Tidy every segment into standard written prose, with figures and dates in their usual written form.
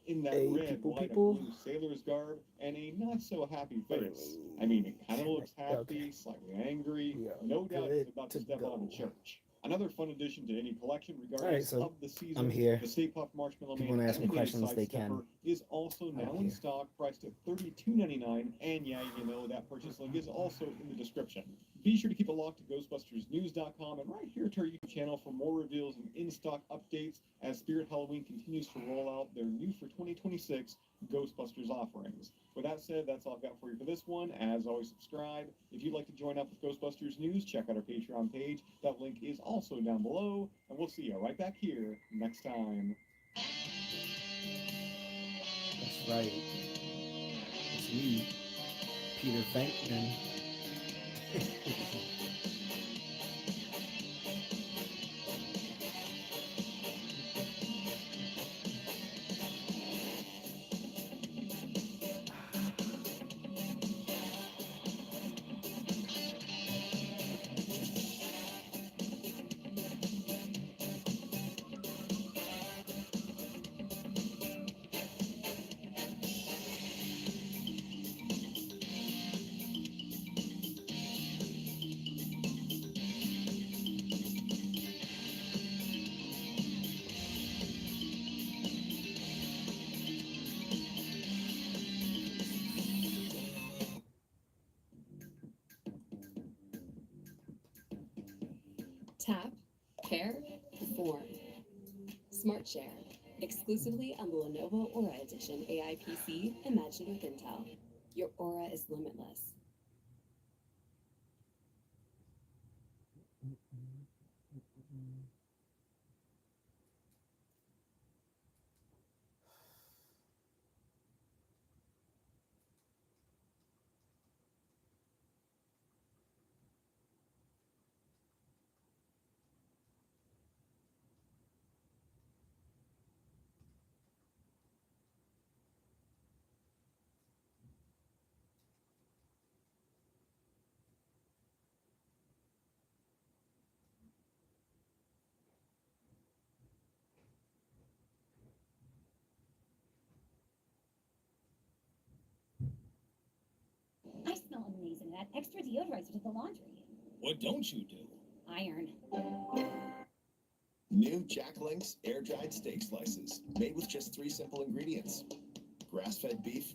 in that Hey, red, people, white, and people. blue sailor's garb and a not so happy face. I mean, it kind of looks Okay, happy, slightly angry. we are No doubt he's good about to to step out of go. church. Another fun addition to any collection, All right, regardless so of the I'm season, here. the Stay Puft Marshmallow If you Man want to ask me animated questions, side they can. stepper is also I'm now in here. stock, priced at $32.99. And yeah, you know that purchase link is also in the description. Be sure to keep it locked to ghostbustersnews.com and right here to our YouTube channel for more reveals and in-stock updates as Spirit Halloween continues to roll out their new for 2026 Ghostbusters offerings. With that said, that's all I've got for you for this one. As always, subscribe. If you'd like to join up with Ghostbusters News, check out our Patreon page. That link is also down below. And we'll see you right back here next time. That's right. It's me, Peter Venkman. Tap, pair, perform. Smart Share. Exclusively on the Lenovo Aura Edition AI PC, imagined with Intel. Your aura is limitless. I smell amazing. That extra deodorizer did the laundry. What don't you do? Iron. New Jack Link's air-dried steak slices, made with just 3 simple ingredients. Grass-fed beef.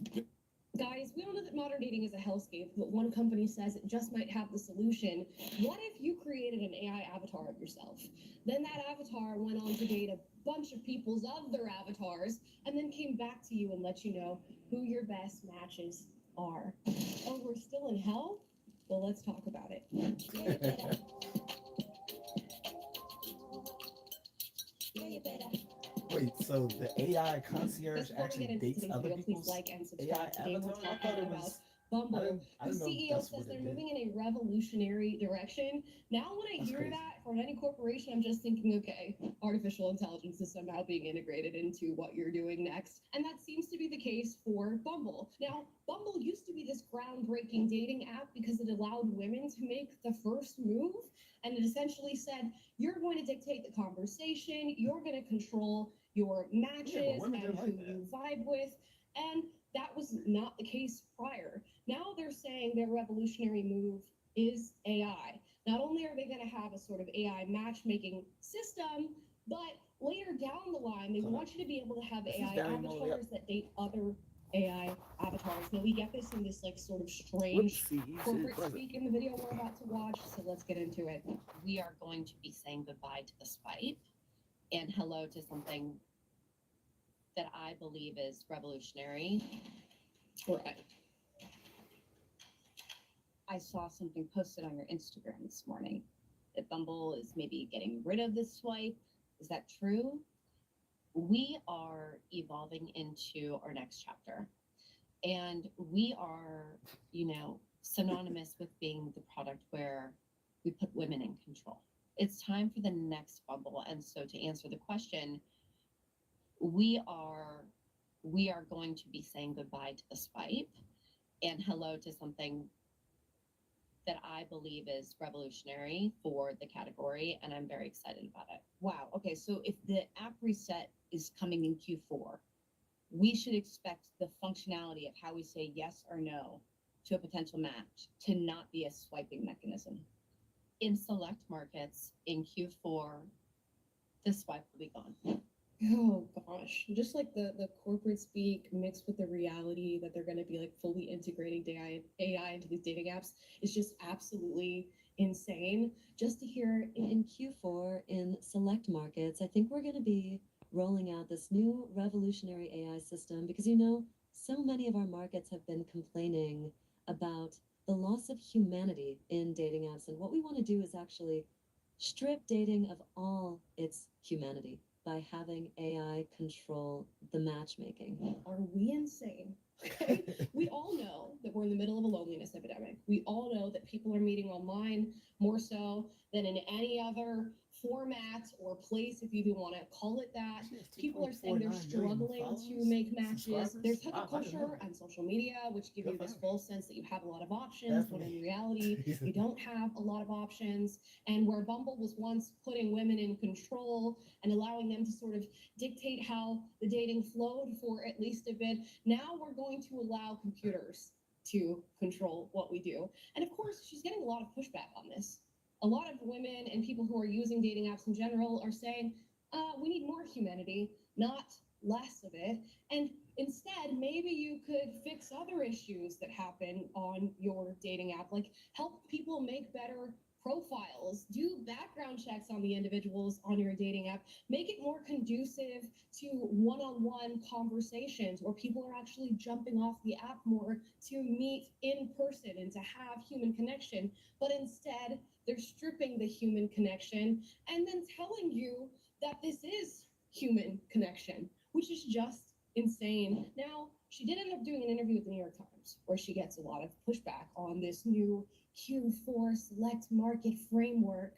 Guys, we all know that modern dating is a hellscape, but one company says it just might have the solution. What if you created an AI avatar of yourself? Then that avatar went on to date a bunch of people's other avatars, and then came back to you and let you know who your best matches are. Oh, we're still in hell? Well, let's talk about it. Wait, so the AI concierge Before we actually get into dates today's other video, please people's like and AI subscribe. Today we're avatar? I thought talking it about was. Bumble. I The didn't know CEO that's says what they're it did. moving in a revolutionary direction. Now, when I That's hear crazy. that from any corporation, I'm just thinking, okay, artificial intelligence is somehow being integrated into what you're doing next. And that seems to be the case for Bumble. Now, Bumble used to be this groundbreaking dating app because it allowed women to make the first move. And it essentially said, you're going to dictate the conversation, you're going to control your matches women and didn't who like that. you vibe with. And that was not the case prior. Now they're saying their revolutionary move is AI. Not only are they going to have a sort of AI matchmaking system, but later down the line, they So want you to be able to have this is AI volume all the way up. avatars that date other AI avatars. Now we get this in this like sort of Whoops, strange see, he's corporate present. speak in the video we're about to watch. So let's get into it. We are going to be saying goodbye to the swipe and hello to something that I believe is revolutionary. Right. I saw something posted on your Instagram this morning that Bumble is maybe getting rid of this swipe. Is that true? We are evolving into our next chapter. And we are, synonymous with being the product where we put women in control. It's time for the next Bumble. And so to answer the question, we are going to be saying goodbye to the swipe and hello to something that I believe is revolutionary for the category, and I'm very excited about it. Wow. Okay, so if the app reset is coming in Q4, we should expect the functionality of how we say yes or no to a potential match to not be a swiping mechanism. In select markets in Q4, the swipe will be gone. Oh gosh, just like the corporate speak mixed with the reality that they're going to be like fully integrating AI into these dating apps is just absolutely insane. Just to hear In Q4, in select markets, I think we're going to be rolling out this new revolutionary AI system because, you know, so many of our markets have been complaining about the loss of humanity in dating apps. And what we want to do is actually strip dating of all its humanity by having AI control the matchmaking. are we insane? Okay, we all know that we're in the middle of a loneliness epidemic. We all know that people are meeting online more so than in any other format or place, if you even want to call it that. People are saying they're struggling to make matches. There's hookup culture on social media, which give you this false sense that you have a lot of options, when in reality, you don't have a lot of options. And where Bumble was once putting women in control and allowing them to sort of dictate how the dating flowed for at least a bit, now we're going to allow computers to control what we do. And of course, she's getting a lot of pushback on this. A lot of women and people who are using dating apps in general are saying, we need more humanity, not less of it. And instead, maybe you could fix other issues that happen on your dating app, like help people make better profiles, do background checks on the individuals on your dating app, make it more conducive to one-on-one conversations where people are actually jumping off the app more to meet in person and to have human connection. But instead, they're stripping the human connection and then telling you that this is human connection, which is just insane. Now, she did end up doing an interview with the New York Times where she gets a lot of pushback on this new Q4 select market framework.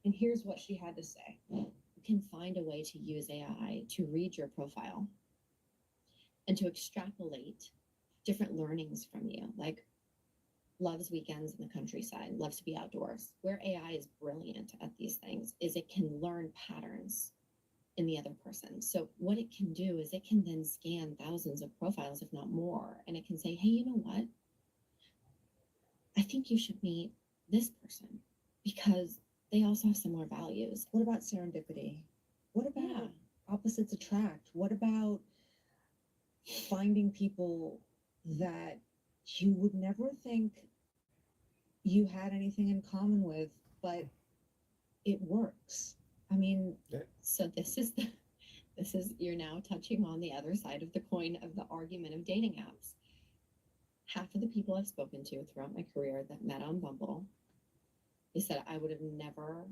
And here's what she had to say. You can find a way to use AI to read your profile and to extrapolate different learnings from you, like loves weekends in the countryside, loves to be outdoors. Where AI is brilliant at these things is it can learn patterns in the other person. So what it can do is it can then scan thousands of profiles, if not more, and it can say, hey, you know what? I think you should meet this person because they also have similar values. What about serendipity? What about opposites attract? What about finding people that you would never think you had anything in common with, but it works? I mean, So this is you're now touching on the other side of the coin of the argument of dating apps. Half of the people I've spoken to throughout my career that met on Bumble, they said, I would have never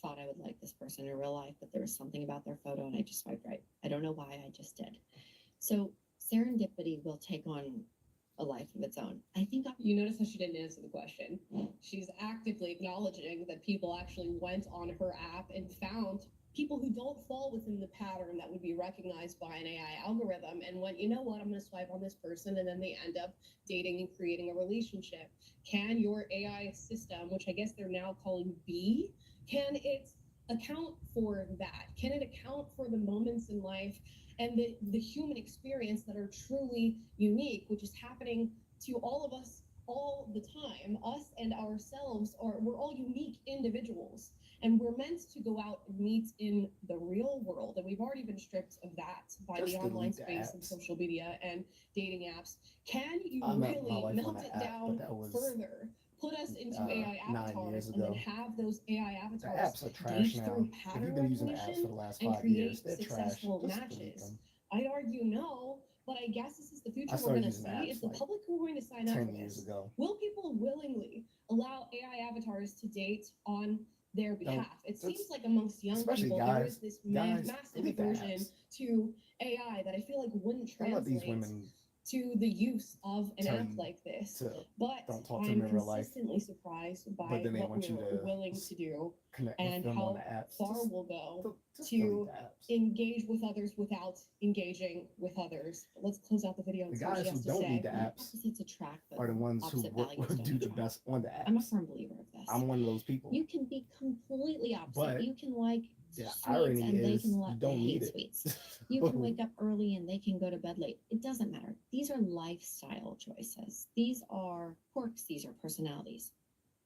thought I would like this person in real life, but there was something about their photo and I just swiped right. I don't know why, I just did. So serendipity will take on a life of its own. I think You notice how she didn't answer the question. She's actively acknowledging that people actually went on her app and found people who don't fall within the pattern that would be recognized by an AI algorithm and went, you know what, I'm going to swipe on this person, and then they end up dating and creating a relationship. Can your AI system, which I guess they're now calling B, can it account for that? Can it account for the moments in life and the human experience that are truly unique, which is happening to all of us all the time? Us and ourselves we're all unique individuals, and we're meant to go out and meet in the real world. And we've already been stripped of that by Just the online delete the space and apps. social media and dating apps. Can you I met my really wife melt on it that app, down but that was, further? Put us into AI 9 avatars years and then ago. have those AI The avatars apps are trash gauge now. through If pattern you've been using the apps recognition for the last and 5 create years, they're trash. successful Just delete matches. them. I'd argue no, but I guess this is the future I we're started going to using see. apps Is the like public who are going to sign up 10 for years this? ago. Will people willingly allow AI avatars to date on their behalf? It seems like amongst young especially people, there guys- is this guys, massive delete the aversion apps. to AI that I feel like wouldn't Don't let these translate women to the use of an tell app you like this. to But don't talk to I'm them in real life, consistently surprised by but then they what want you we're to willing to do connect and with them on how the apps. far Just, we'll go just to delete the apps. engage with others without engaging with others. But let's close out the video and The see what guys she who has to don't say. need the apps opposites attract, but are the ones who opposite values don't do the attract. best on the I'm a apps. firm believer of this. I'm one of those people. You can be completely opposite. But You can like The sweets irony and they is can you let don't hate need it. sweets. You can wake up early and they can go to bed late. It doesn't matter. These are lifestyle choices. These are quirks. These are personalities.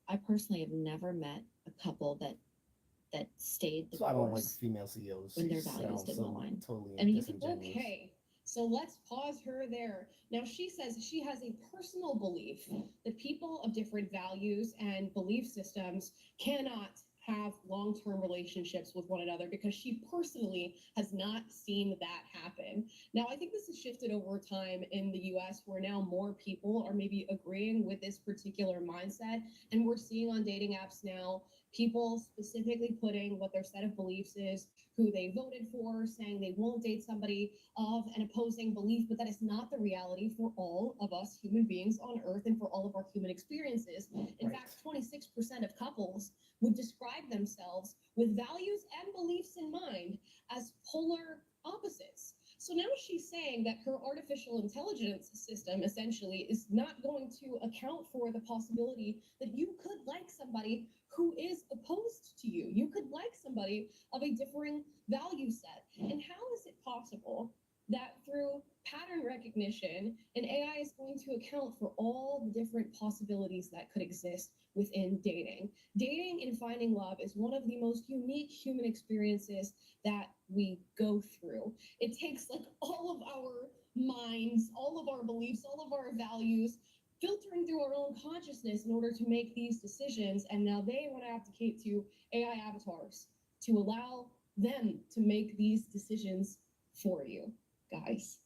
I personally have never met a couple that stayed the So I don't like course. female CEOs. when their She values sounds didn't align. Totally I mean, you could- disingenuous. Okay, so let's pause her there. Now, she says she has a personal belief that people of different values and belief systems cannot have long-term relationships with one another because she personally has not seen that happen. Now, I think this has shifted over time in the US where now more people are maybe agreeing with this particular mindset. And we're seeing on dating apps now people specifically putting what their set of beliefs is, who they voted for, saying they won't date somebody of an opposing belief, but that is not the reality for all of us human beings on earth and for all of our human experiences. In Right. fact, 26% of couples would describe themselves with values and beliefs in mind as polar opposites. So now she's saying that her artificial intelligence system essentially is not going to account for the possibility that you could like somebody who is opposed to you. You could like somebody of a differing value set. And how is it possible that through pattern recognition, an AI is going to account for all the different possibilities that could exist within dating? Dating and finding love is one of the most unique human experiences that we go through. It takes like all of our minds, all of our beliefs, all of our values, filtering through our own consciousness in order to make these decisions. And now they want to abdicate to AI avatars to allow them to make these decisions for you. Guys,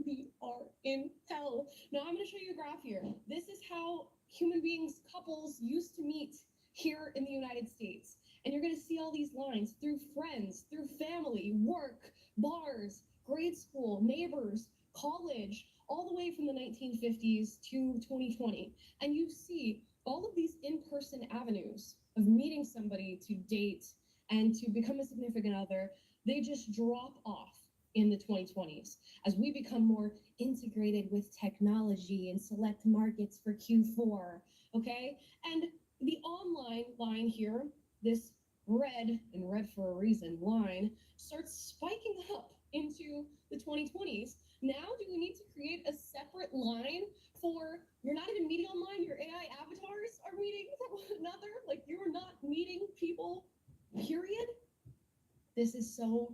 we are in hell. Now I'm going to show you a graph here. This is how human beings, couples used to meet here in the United States. And you're going to see all these lines through friends, through family, work, bars, grade school, neighbors, college, all the way from the 1950s to 2020. And you see all of these in-person avenues of meeting somebody to date and to become a significant other, they just drop off in the 2020s as we become more integrated with technology and select markets for Q4, okay? And the online line here, this red, and red for a reason, line, starts spiking up into the 2020s. Now, do we need to create a separate line for, you're not even meeting online, your AI avatars are meeting one another? Like, you're not meeting people, period? This is so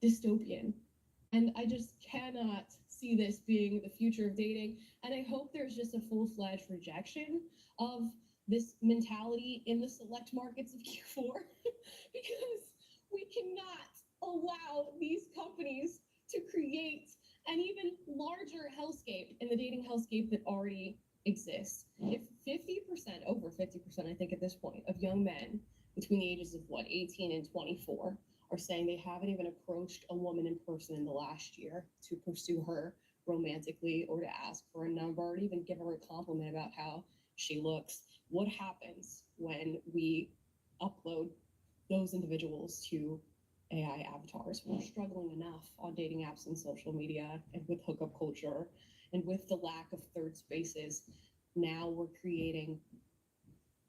dystopian. And I just cannot see this being the future of dating. And I hope there's just a full-fledged rejection of this mentality in the select markets of Q4 because we cannot allow these companies to create an even larger hellscape in the dating hellscape that already exists. If 50%, over 50%, I think at this point, of young men between the ages of 18 and 24 are saying they haven't even approached a woman in person in the last year to pursue her romantically or to ask for a number or even give her a compliment about how she looks. What happens when we upload those individuals to AI avatars? We're struggling enough on dating apps and social media and with hookup culture and with the lack of third spaces. Now we're creating,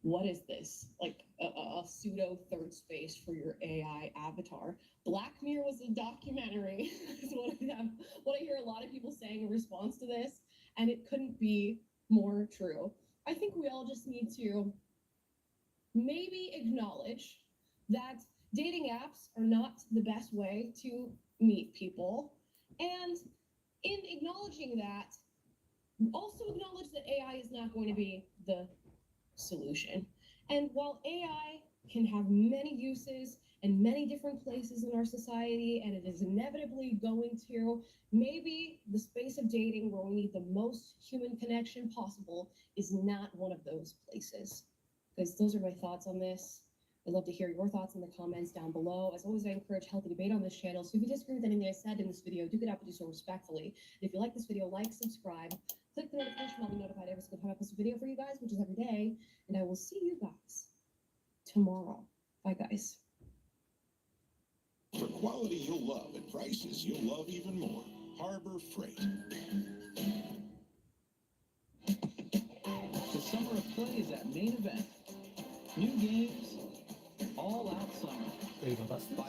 what is this? Like a pseudo third space for your AI avatar. Black Mirror was a documentary, is what I hear a lot of people saying in response to this, and it couldn't be more true. I think we all just need to maybe acknowledge that dating apps are not the best way to meet people. And in acknowledging that, also acknowledge that AI is not going to be the solution. And while AI can have many uses and many different places in our society, and it is inevitably going to, maybe the space of dating where we need the most human connection possible is not one of those places. Guys, those are my thoughts on this. I'd love to hear your thoughts in the comments down below. As always, I encourage healthy debate on this channel. So if you disagree with anything I said in this video, do get out and do so respectfully. And if you like this video, like, subscribe, click the notification bell to be notified every single time I post a video for you guys, which is every day. And I will see you guys tomorrow. Bye, guys. For quality you'll love and prices you'll love even more. Harbor Freight. The summer of play is at main event. New games, all out summer. There you go, Buster. Buy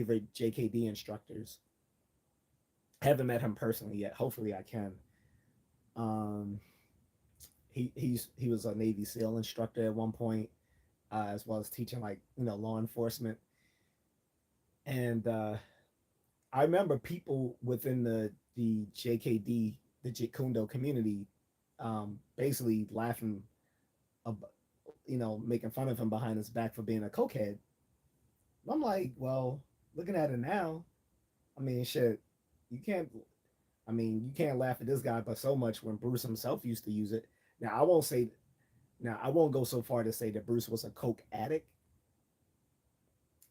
favorite JKD instructors. I haven't met him personally yet. Hopefully I can. He was a Navy SEAL instructor at one point, as well as teaching like law enforcement. And I remember people within the JKD, the Jikundo community, basically laughing, making fun of him behind his back for being a cokehead. I'm like, well, looking at it now, I mean, shit, you can't. I mean, you can't laugh at this guy, but so much when Bruce himself used to use it. Now, I won't say. Now, I won't go so far to say that Bruce was a coke addict.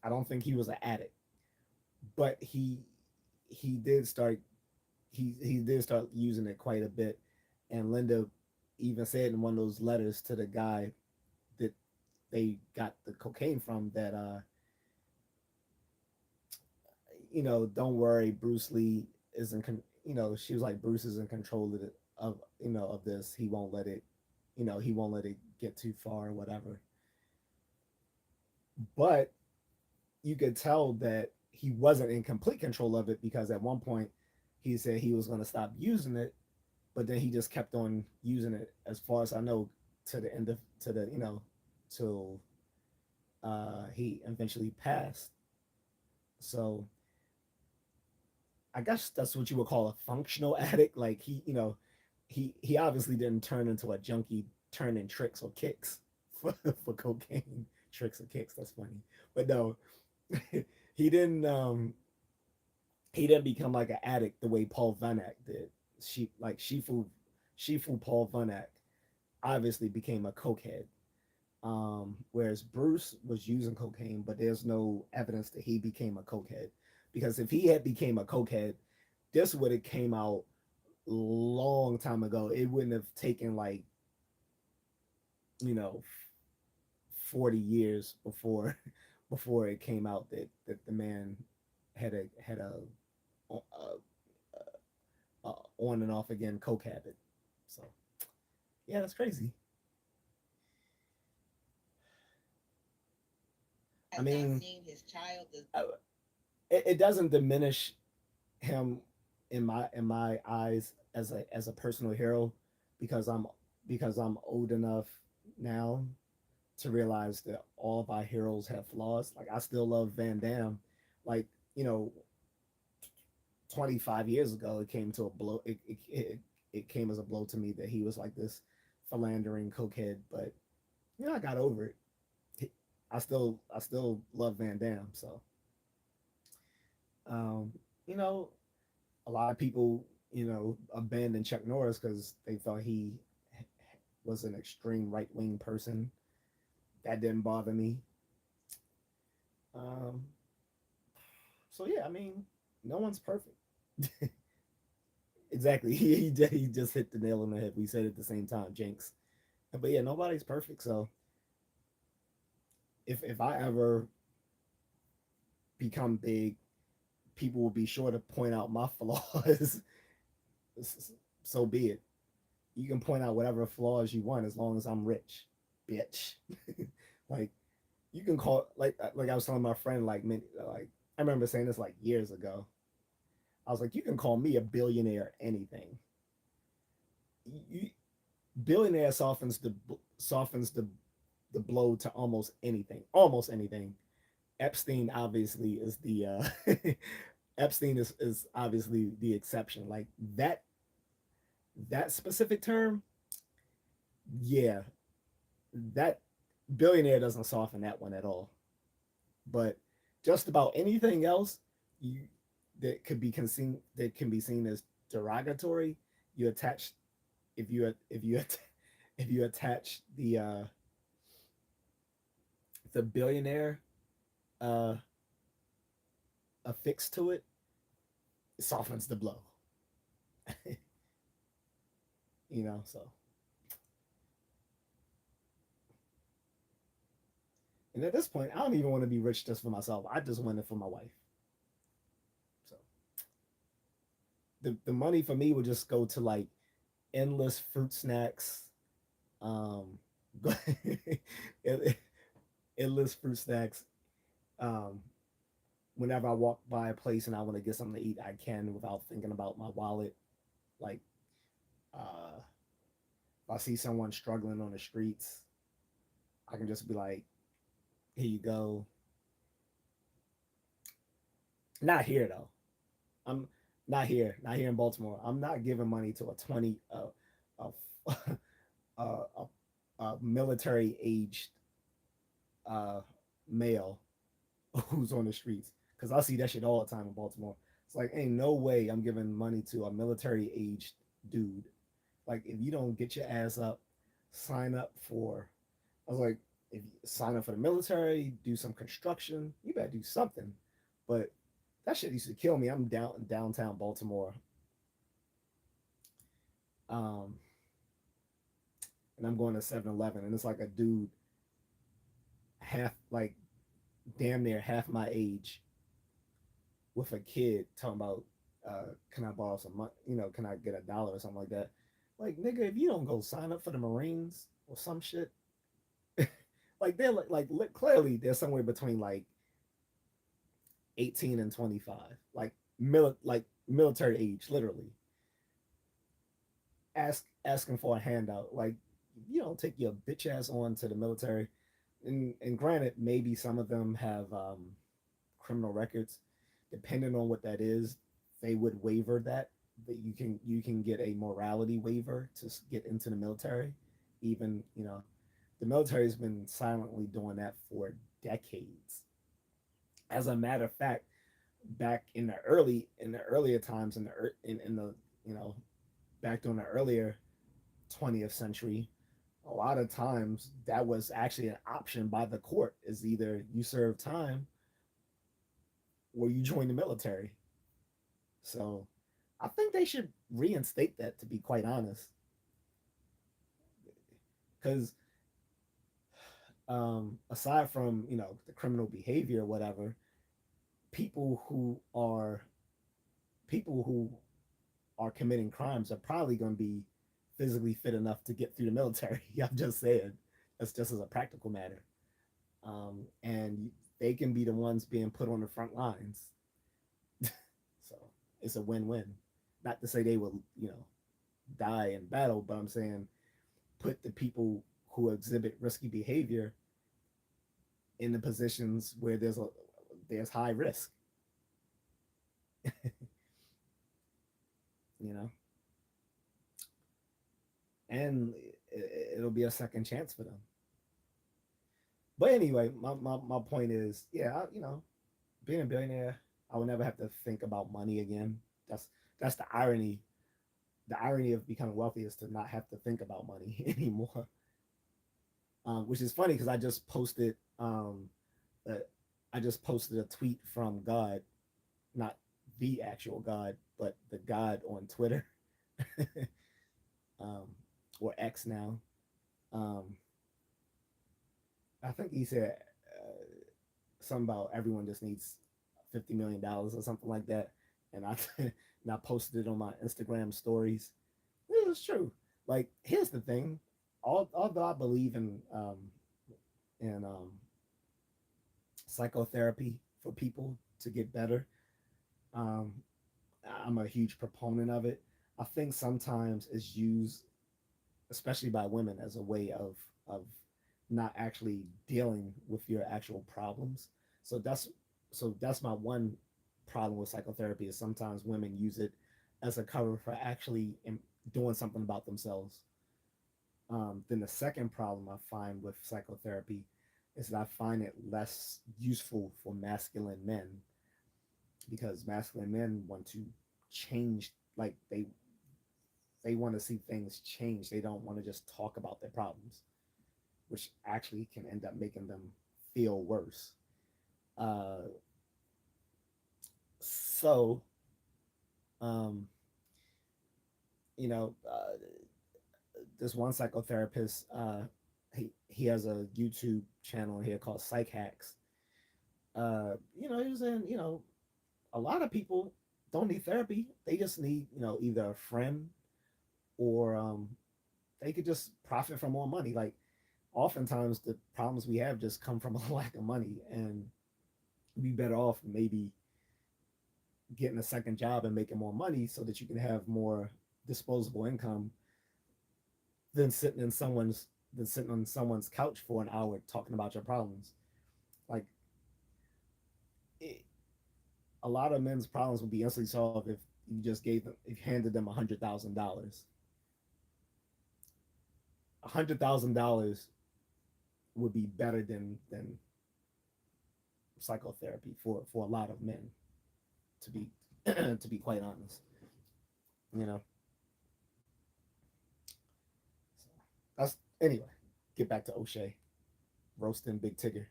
I don't think he was an addict, but he did start he did start using it quite a bit. And Linda even said in one of those letters to the guy that they got the cocaine from that don't worry, Bruce Lee isn't she was like, Bruce is in control of of this. He won't let it, he won't let it get too far or whatever. But you could tell that he wasn't in complete control of it, because at one point he said he was going to stop using it, but then he just kept on using it, as far as I know, to the end of to the till he eventually passed. So I guess that's what you would call a functional addict. Like he obviously didn't turn into a junkie turning tricks or kicks for cocaine. Tricks or kicks, that's funny. But no, he didn't he didn't become like an addict the way Paul Vanek did. Shifu Paul Vanek obviously became a cokehead. Whereas Bruce was using cocaine, but there's no evidence that he became a cokehead. Because if he had became a cokehead, this would have came out long time ago. It wouldn't have taken like, you know, 40 years before it came out that the man had a on and off again coke habit. So yeah, that's crazy. I mean, Seen his child. it doesn't diminish him in my eyes as a personal hero, because I'm old enough now to realize that all of our heroes have flaws. Like, I still love Van Damme. Like, 25 years ago, it came to a blow. It came as a blow to me that he was like this philandering cokehead. But I got over it. I still love Van Damme. So, um, you know, a lot of people, abandoned Chuck Norris because they thought he was an extreme right wing person. That didn't bother me. Um, so yeah, I mean, no one's perfect. Exactly. He just hit the nail on the head. We said it at the same time, Jinx. But yeah, nobody's perfect. So if I ever become big, people will be sure to point out my flaws. So be it. You can point out whatever flaws you want as long as I'm rich, bitch. Like, you can call, like I was telling my friend, like I remember saying this like years ago. I was like, you can call me a billionaire anything. You, billionaire softens the blow to almost anything. Almost anything. Epstein obviously is the Epstein is obviously the exception. Like, that specific term, yeah, that billionaire doesn't soften that one at all. But just about anything else you that can be seen as derogatory, you attach if you attach the billionaire uh affix to it, it softens the blow. So, and at this point, I don't even want to be rich just for myself. I just want it for my wife. So the money for me would just go to like endless fruit snacks, um, endless fruit snacks. Um, Whenever I walk by a place and I want to get something to eat, I can without thinking about my wallet. Like, if I see someone struggling on the streets, I can just be like, "Here you go." Not here though. I'm not here in Baltimore. I'm not giving money to a 20 a a, a, a military aged uh male who's on the streets, because I see that shit all the time in Baltimore. It's like ain't no way I'm giving money to a military aged dude. Like if you don't get your ass up, sign up for. I was like, if you sign up for the military, do some construction, you better do something. But that shit used to kill me. I'm down in downtown Baltimore, um, and I'm going to 7-Eleven, and it's like a dude half like damn near half my age with a kid talking about can I borrow some money? You know, can I get $1 or something like that? Like nigga, if you don't go sign up for the Marines or some shit, like they're clearly they're somewhere between like 18 and 25, like military age, literally. Asking for a handout, like you don't take your bitch ass on to the military. And granted, maybe some of them have criminal records. Depending on what that is, they would waiver that. That you can get a morality waiver to get into the military. Even the military's been silently doing that for decades. As a matter of fact, back in the earlier times in the you know back during the earlier 20th century, a lot of times that was actually an option by the court, is either you serve time or you join the military. So I think they should reinstate that, to be quite honest, because aside from the criminal behavior or whatever, people who are people who are committing crimes are probably going to be physically fit enough to get through the military. I'm just saying, that's just as a practical matter. And they can be the ones being put on the front lines. So it's a win-win. Not to say they will, die in battle, but I'm saying put the people who exhibit risky behavior in the positions where there's high risk. you know, and it'll be a second chance for them. But anyway, my point is, yeah, being a billionaire, I will never have to think about money again. That's the irony. The irony of becoming wealthy is to not have to think about money anymore. Which is funny because uh, I just posted a tweet from God, not the actual God, but the God on Twitter, um, or X now. Um, I think he said something about everyone just needs $50 million or something like that, and I and I posted it on my Instagram stories. It was true. Like, here's the thing: although I believe in psychotherapy for people to get better, um, I'm a huge proponent of it. I think sometimes it's used, especially by women, as a way of not actually dealing with your actual problems. So that's my one problem with psychotherapy, is sometimes women use it as a cover for actually doing something about themselves. Then the second problem I find with psychotherapy is that I find it less useful for masculine men, because masculine men want to change, like they want to see things change. They don't want to just talk about their problems, which actually can end up making them feel worse. Uh, so, um, you know, this one psychotherapist, he has a YouTube channel here called Psych Hacks. He was saying, a lot of people don't need therapy. They just need, either a friend, or they could just profit from more money. Like, oftentimes the problems we have just come from a lack of money, and be better off maybe getting a second job and making more money so that you can have more disposable income than sitting on someone's couch for an hour talking about your problems. Like, it, a lot of men's problems would be instantly solved if you just gave them, if you handed them $100,000. $100,000 would be better than psychotherapy for a lot of men, to be to be quite honest. You know. So that's anyway. Get back to O'Shea roasting Big Tigger.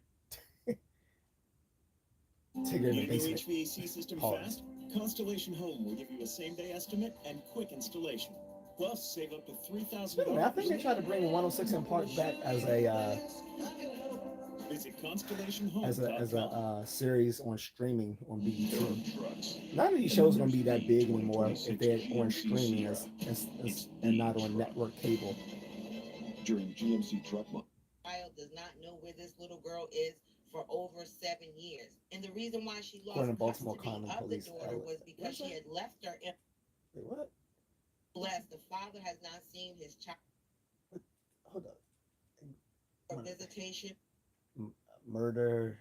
Tigger in the Need a new basement. HVAC system Pause. fast? Constellation Home will give you a same-day estimate and quick installation. Plus, save up to $3,000. I think they tried to bring 106 in Park back as a Visit constellationhome.com. as a series on streaming on BET. None of these shows are gonna be that big anymore if they're on streaming as and not on network cable. During GMC Truck Month. Child does not know where this little girl is for over 7 years. And the reason why she lost According to Baltimore custody County of Police, the daughter was because she had left her in. Wait, what? Blessed, the father has not seen his child Hold up. for visitation. Murder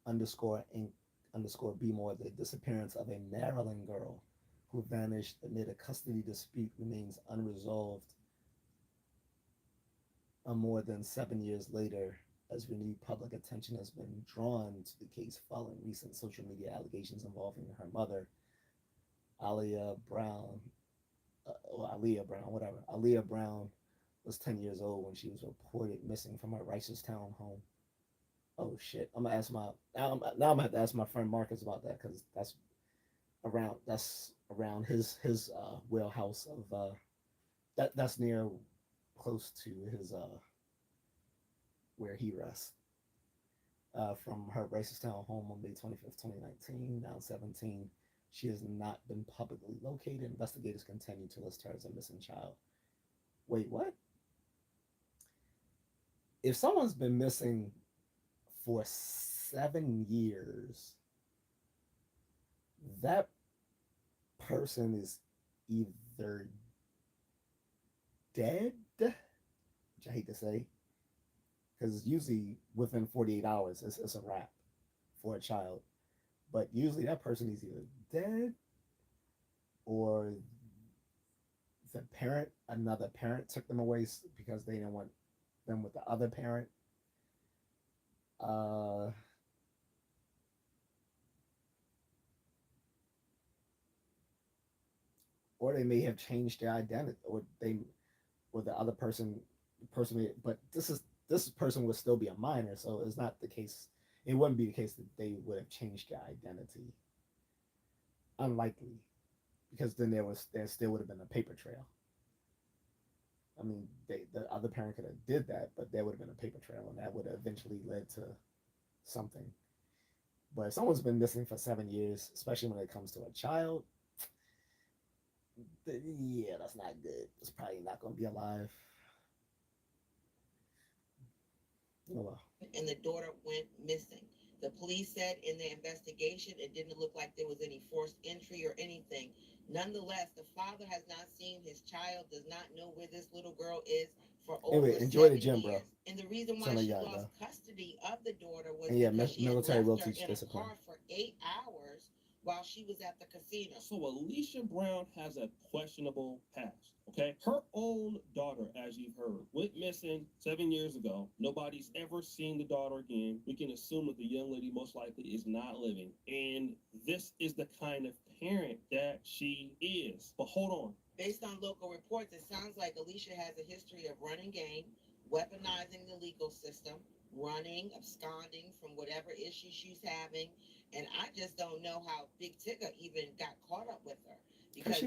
underscore Inc. underscore B more. The disappearance of a Maryland girl who vanished amid a custody dispute remains unresolved more than 7 years later, as renewed public attention has been drawn to the case following recent social media allegations involving her mother, Aaliyah Brown, whatever. Aaliyah Brown was 10 years old when she was reported missing from her Ricerstown home. Oh shit! I'm gonna ask now I'm gonna have to ask my friend Marcus about that, because that's around his wheelhouse of that's near close to his where he rests. From her Ricerstown home on May 25th, 2019, now 17. She has not been publicly located. Investigators continue to list her as a missing child. Wait, what? If someone's been missing for 7 years, that person is either dead, which I hate to say, because usually within 48 hours it's a wrap for a child. But usually that person is either dead or another parent took them away because they didn't want them with the other parent. Or they may have changed their identity, or the other person, but this person would still be a minor, so it's not the case. It wouldn't be the case that they would have changed their identity. Unlikely, because then there still would have been a paper trail. I mean, the other parent could have did that, but there would have been a paper trail, and that would have eventually led to something. But if someone's been missing for 7 years, especially when it comes to a child, yeah, that's not good. It's probably not going to be alive. Oh well. And the daughter went missing. The police said in their investigation it didn't look like there was any forced entry or anything. Nonetheless, the father has not seen his child, does not know where this little girl is for over Anyway, enjoy the 7 gym, years. bro. And the reason why she lost custody of the daughter was because she military had will left her teach in discipline. a car for 8 hours while she was at the casino. So Alicia Brown has a questionable past, okay? Her own daughter, as you've heard, went missing 7 years ago. Nobody's ever seen the daughter again. We can assume that the young lady most likely is not living. And this is the kind of parent that she is. But hold on. Based on local reports, it sounds like Alicia has a history of running game, weaponizing the legal system, running, absconding from whatever issue she's having. And I just don't know how Big Tigger even got caught up with her. Because he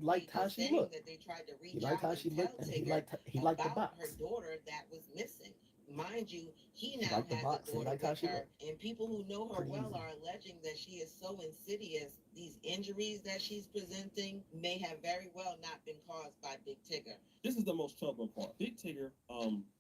liked how she looked. That they tried to reach He liked how she looked, and he liked the box. Her daughter that was missing. Mind you, he now liked the has box. a daughter He liked how with she her, looked. and people who know her Pretty well easy. are alleging that she is so insidious. These injuries that she's presenting may have very well not been caused by Big Tigger. This is the most troubling part. Big Tigger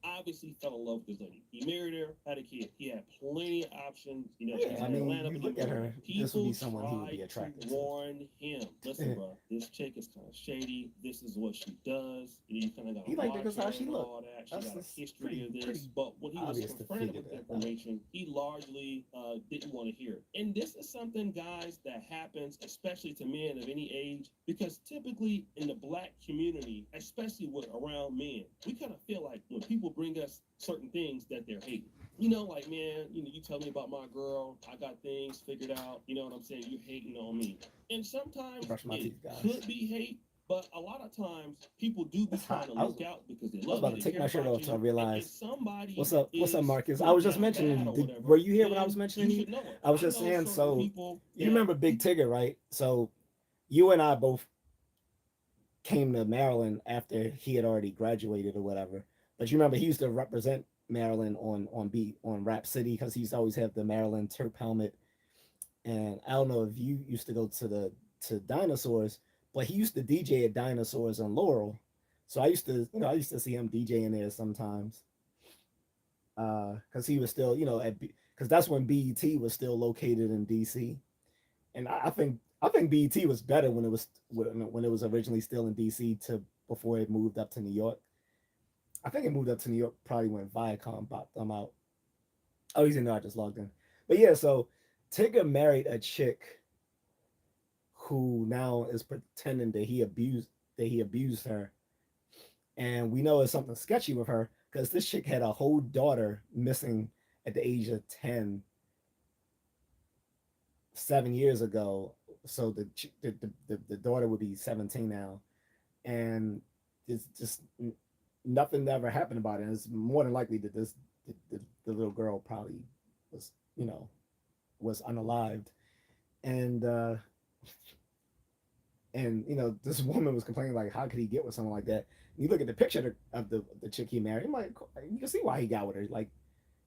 obviously fell in love with this lady. He married her, had a kid. He had plenty of options. You know, Yeah, she's I in mean, Atlanta. you look at her, this would be someone he would be People attracted tried to. warn him. Listen, bro, this chick is kind of shady. This is what she does. You know, you kind of got He to liked her watch 'cause how she and looked. all that. She That's got a just history of this. pretty But when he was obvious to figure confronted him figured with that out. information, he largely didn't want to hear it. And this is something, guys, that happens, especially to men of any age, because typically in the black community, especially with around men, we kind of feel like when people bring us certain things that they're hating. You know, like, man, you tell me about my girl, I got things figured out, you know what I'm saying? You're hating on me. And sometimes Brush my it teeth, guys. could be hate, but a lot of times people do be That's trying hot. to look out because they I was love about you, to they take care my shirt about off you. till I And realized. if somebody What's up, is Marcus? I going was just down mentioning. bad or whatever, Were you here when I then was mentioning you you? should know it. I was I just know saying. certain So people you that remember Big Tigger, right? So you and I both came to Maryland after he had already graduated or whatever. But you remember he used to represent Maryland on Rap City because he used to always have the Maryland Terp helmet. And I don't know if you used to go to Dinosaurs, but he used to DJ at Dinosaurs on Laurel. So I used to see him DJing there sometimes. Because he was still, because that's when BET was still located in DC. And I think BET was better when it was originally still in DC to before it moved up to New York. I think it moved up to New York probably when Viacom bought them out. Oh, he's in there. I just logged in. But yeah, so Tigger married a chick who now is pretending that he abused her, and we know there's something sketchy with her because this chick had a whole daughter missing at the age of 10 7 years ago. So the daughter would be 17 now, and it's just nothing ever happened about it. And it's more than likely that the little girl probably was was unalived, and this woman was complaining like, how could he get with someone like that? And you look at the picture of the chick he married, I'm like, you can see why he got with her. Like,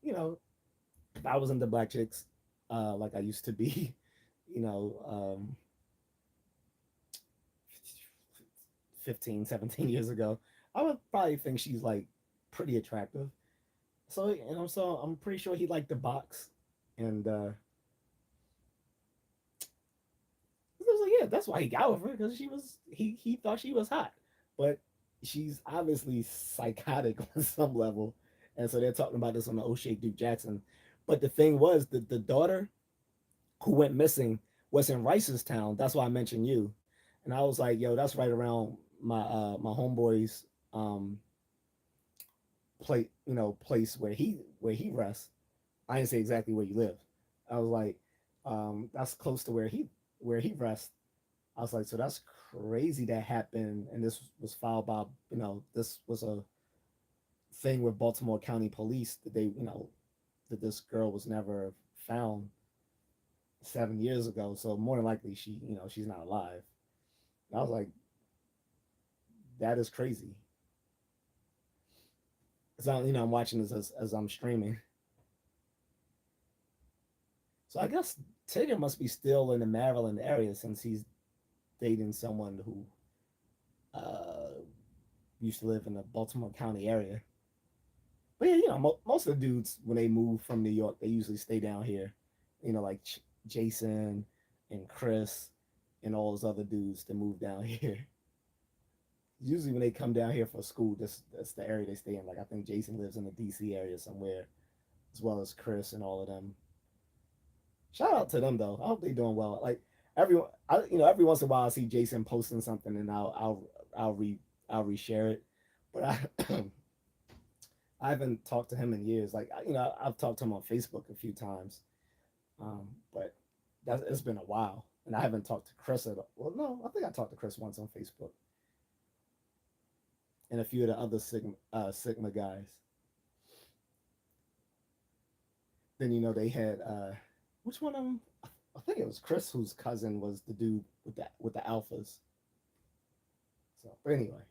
if I was into black chicks, like I used to be, you know, 15, 17 years ago, I would probably think she's like pretty attractive. So I'm pretty sure he liked the box, and I was like, yeah, that's why he got with her because he thought she was hot, but she's obviously psychotic on some level, and so they're talking about this on the O'Shea Duke Jackson. But the thing was that the daughter who went missing was in Rice's town. That's why I mentioned you, and I was like, yo, that's right around my homeboy's place where he rests. I didn't say exactly where you live. I was like, that's close to where he rests. I was like, so that's crazy that happened, and this was filed by this was a thing with Baltimore County Police that that this girl was never found 7 years ago. So more than likely she's not alive. And I was like, that is crazy. So I'm watching this as I'm streaming. So I guess Tigger must be still in the Maryland area since he's dating someone who used to live in the Baltimore County area. But yeah, most of the dudes when they move from New York, they usually stay down here. Like Jason and Chris and all those other dudes that move down here. Usually when they come down here for school, that's the area they stay in. Like I think Jason lives in the DC area somewhere, as well as Chris and all of them. Shout out to them though. I hope they're doing well. Like everyone, every once in a while I see Jason posting something and I'll reshare it, but I haven't talked to him in years. Like I've talked to him on Facebook a few times, but it's been a while, and I haven't talked to Chris at all. Well, no, I think I talked to Chris once on Facebook, and a few of the other Sigma guys. Then they had which one of them? I think it was Chris whose cousin was the dude with the alphas. So, but anyway.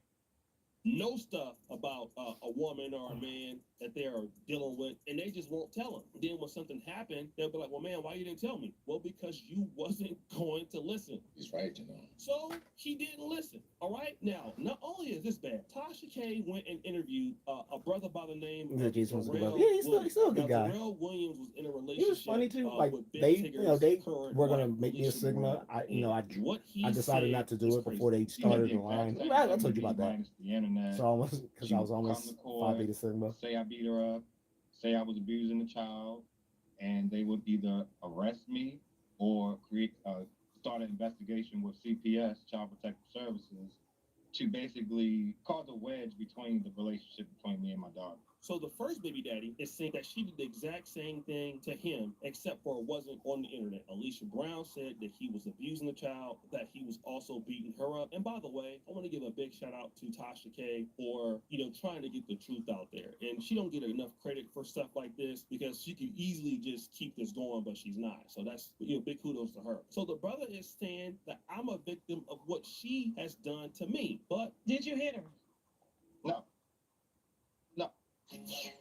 Know stuff about a woman or a man that they are dealing with, and they just won't tell them. Then when something happened, they'll be like, well, man, why you didn't tell me? Well, because you wasn't going to listen. He's right, So he didn't listen. All right? Now, not only is this bad, Tasha K went and interviewed a brother by the name of Terrell. Yeah, he's still a good guy. Terrell Williams was in a relationship. He was funny too. Like with they current were gonna wife, make me a Alicia Sigma. Brown. I decided not to do it before they started the line. I told you about that. So because I was almost Phi Beta Sigma. Say I beat her up. say I was abusing a child, and they would either arrest me or start an investigation with CPS, Child Protective Services, to basically cause a wedge between the relationship between me and my daughter. So the first baby daddy is saying that she did the exact same thing to him, except for it wasn't on the internet. Alicia Brown said that he was abusing the child, that he was also beating her up. And by the way, I want to give a big shout out to Tasha K for, trying to get the truth out there. And she don't get enough credit for stuff like this because she could easily just keep this going, but she's not. So that's, big kudos to her. So the brother is saying that I'm a victim of what she has done to me. But did you hit her? No.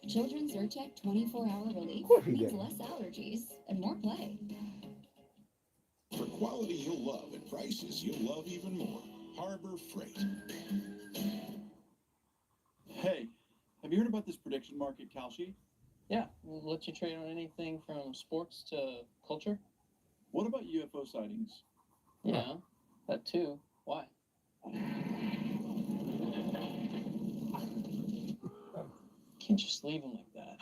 Children's Zyrtec 24-hour relief means less allergies and more play. For quality you'll love and prices you'll love even more. Harbor Freight. Hey, have you heard about this prediction market, Kalshi? Yeah, we'll let you trade on anything from sports to culture. What about UFO sightings? Yeah, that too. Why? Can't just leave him like that.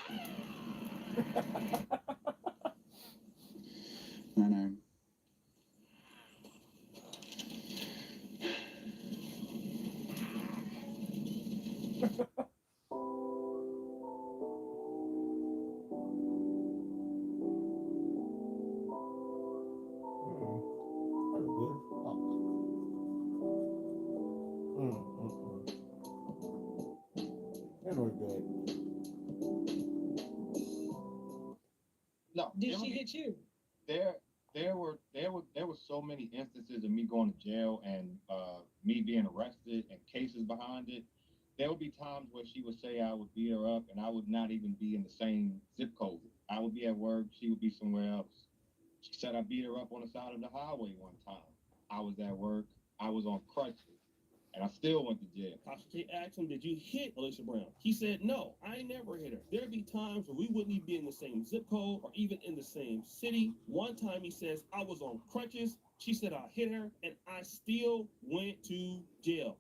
I know. No. Did she hit you? There were so many instances of me going to jail and me being arrested and cases behind it. There would be times where she would say I would beat her up and I would not even be in the same zip code. I would be at work, she would be somewhere else. She said I beat her up on the side of the highway one time. I was at work, I was on crutches, and I still went to jail. Tasha asked him, did you hit Alicia Brown? He said, no, I never hit her. There'd be times where we wouldn't even be in the same zip code or even in the same city. One time he says, I was on crutches. She said I hit her, and I still went to jail.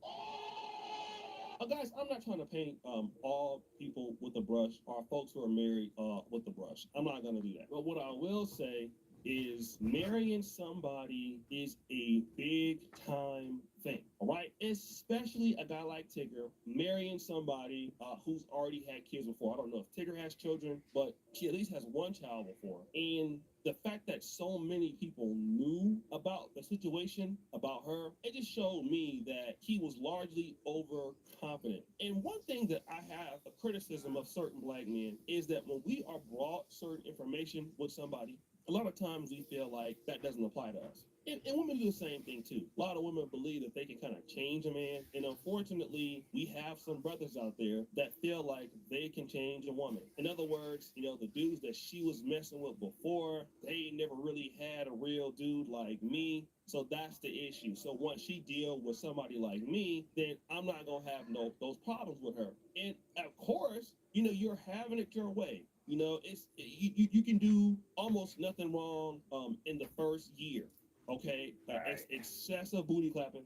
Guys, I'm not trying to paint all people with a brush or folks who are married with a brush. I'm not going to do that. But what I will say is marrying somebody is a big time thing, all right? Especially a guy like Tigger marrying somebody who's already had kids before. I don't know if Tigger has children, but she at least has one child before. And the fact that so many people knew about the situation, about her, it just showed me that he was largely overconfident. And one thing that I have a criticism of certain black men is that when we are brought certain information with somebody, a lot of times we feel like that doesn't apply to us. And women do the same thing too. A lot of women believe that they can kind of change a man. And unfortunately, we have some brothers out there that feel like they can change a woman. In other words, the dudes that she was messing with before, they never really had a real dude like me. So that's the issue. So once she deal with somebody like me, then I'm not going to have those problems with her. And of course, you're having it your way. You can do almost nothing wrong in the first year. Okay, it's excessive booty clapping.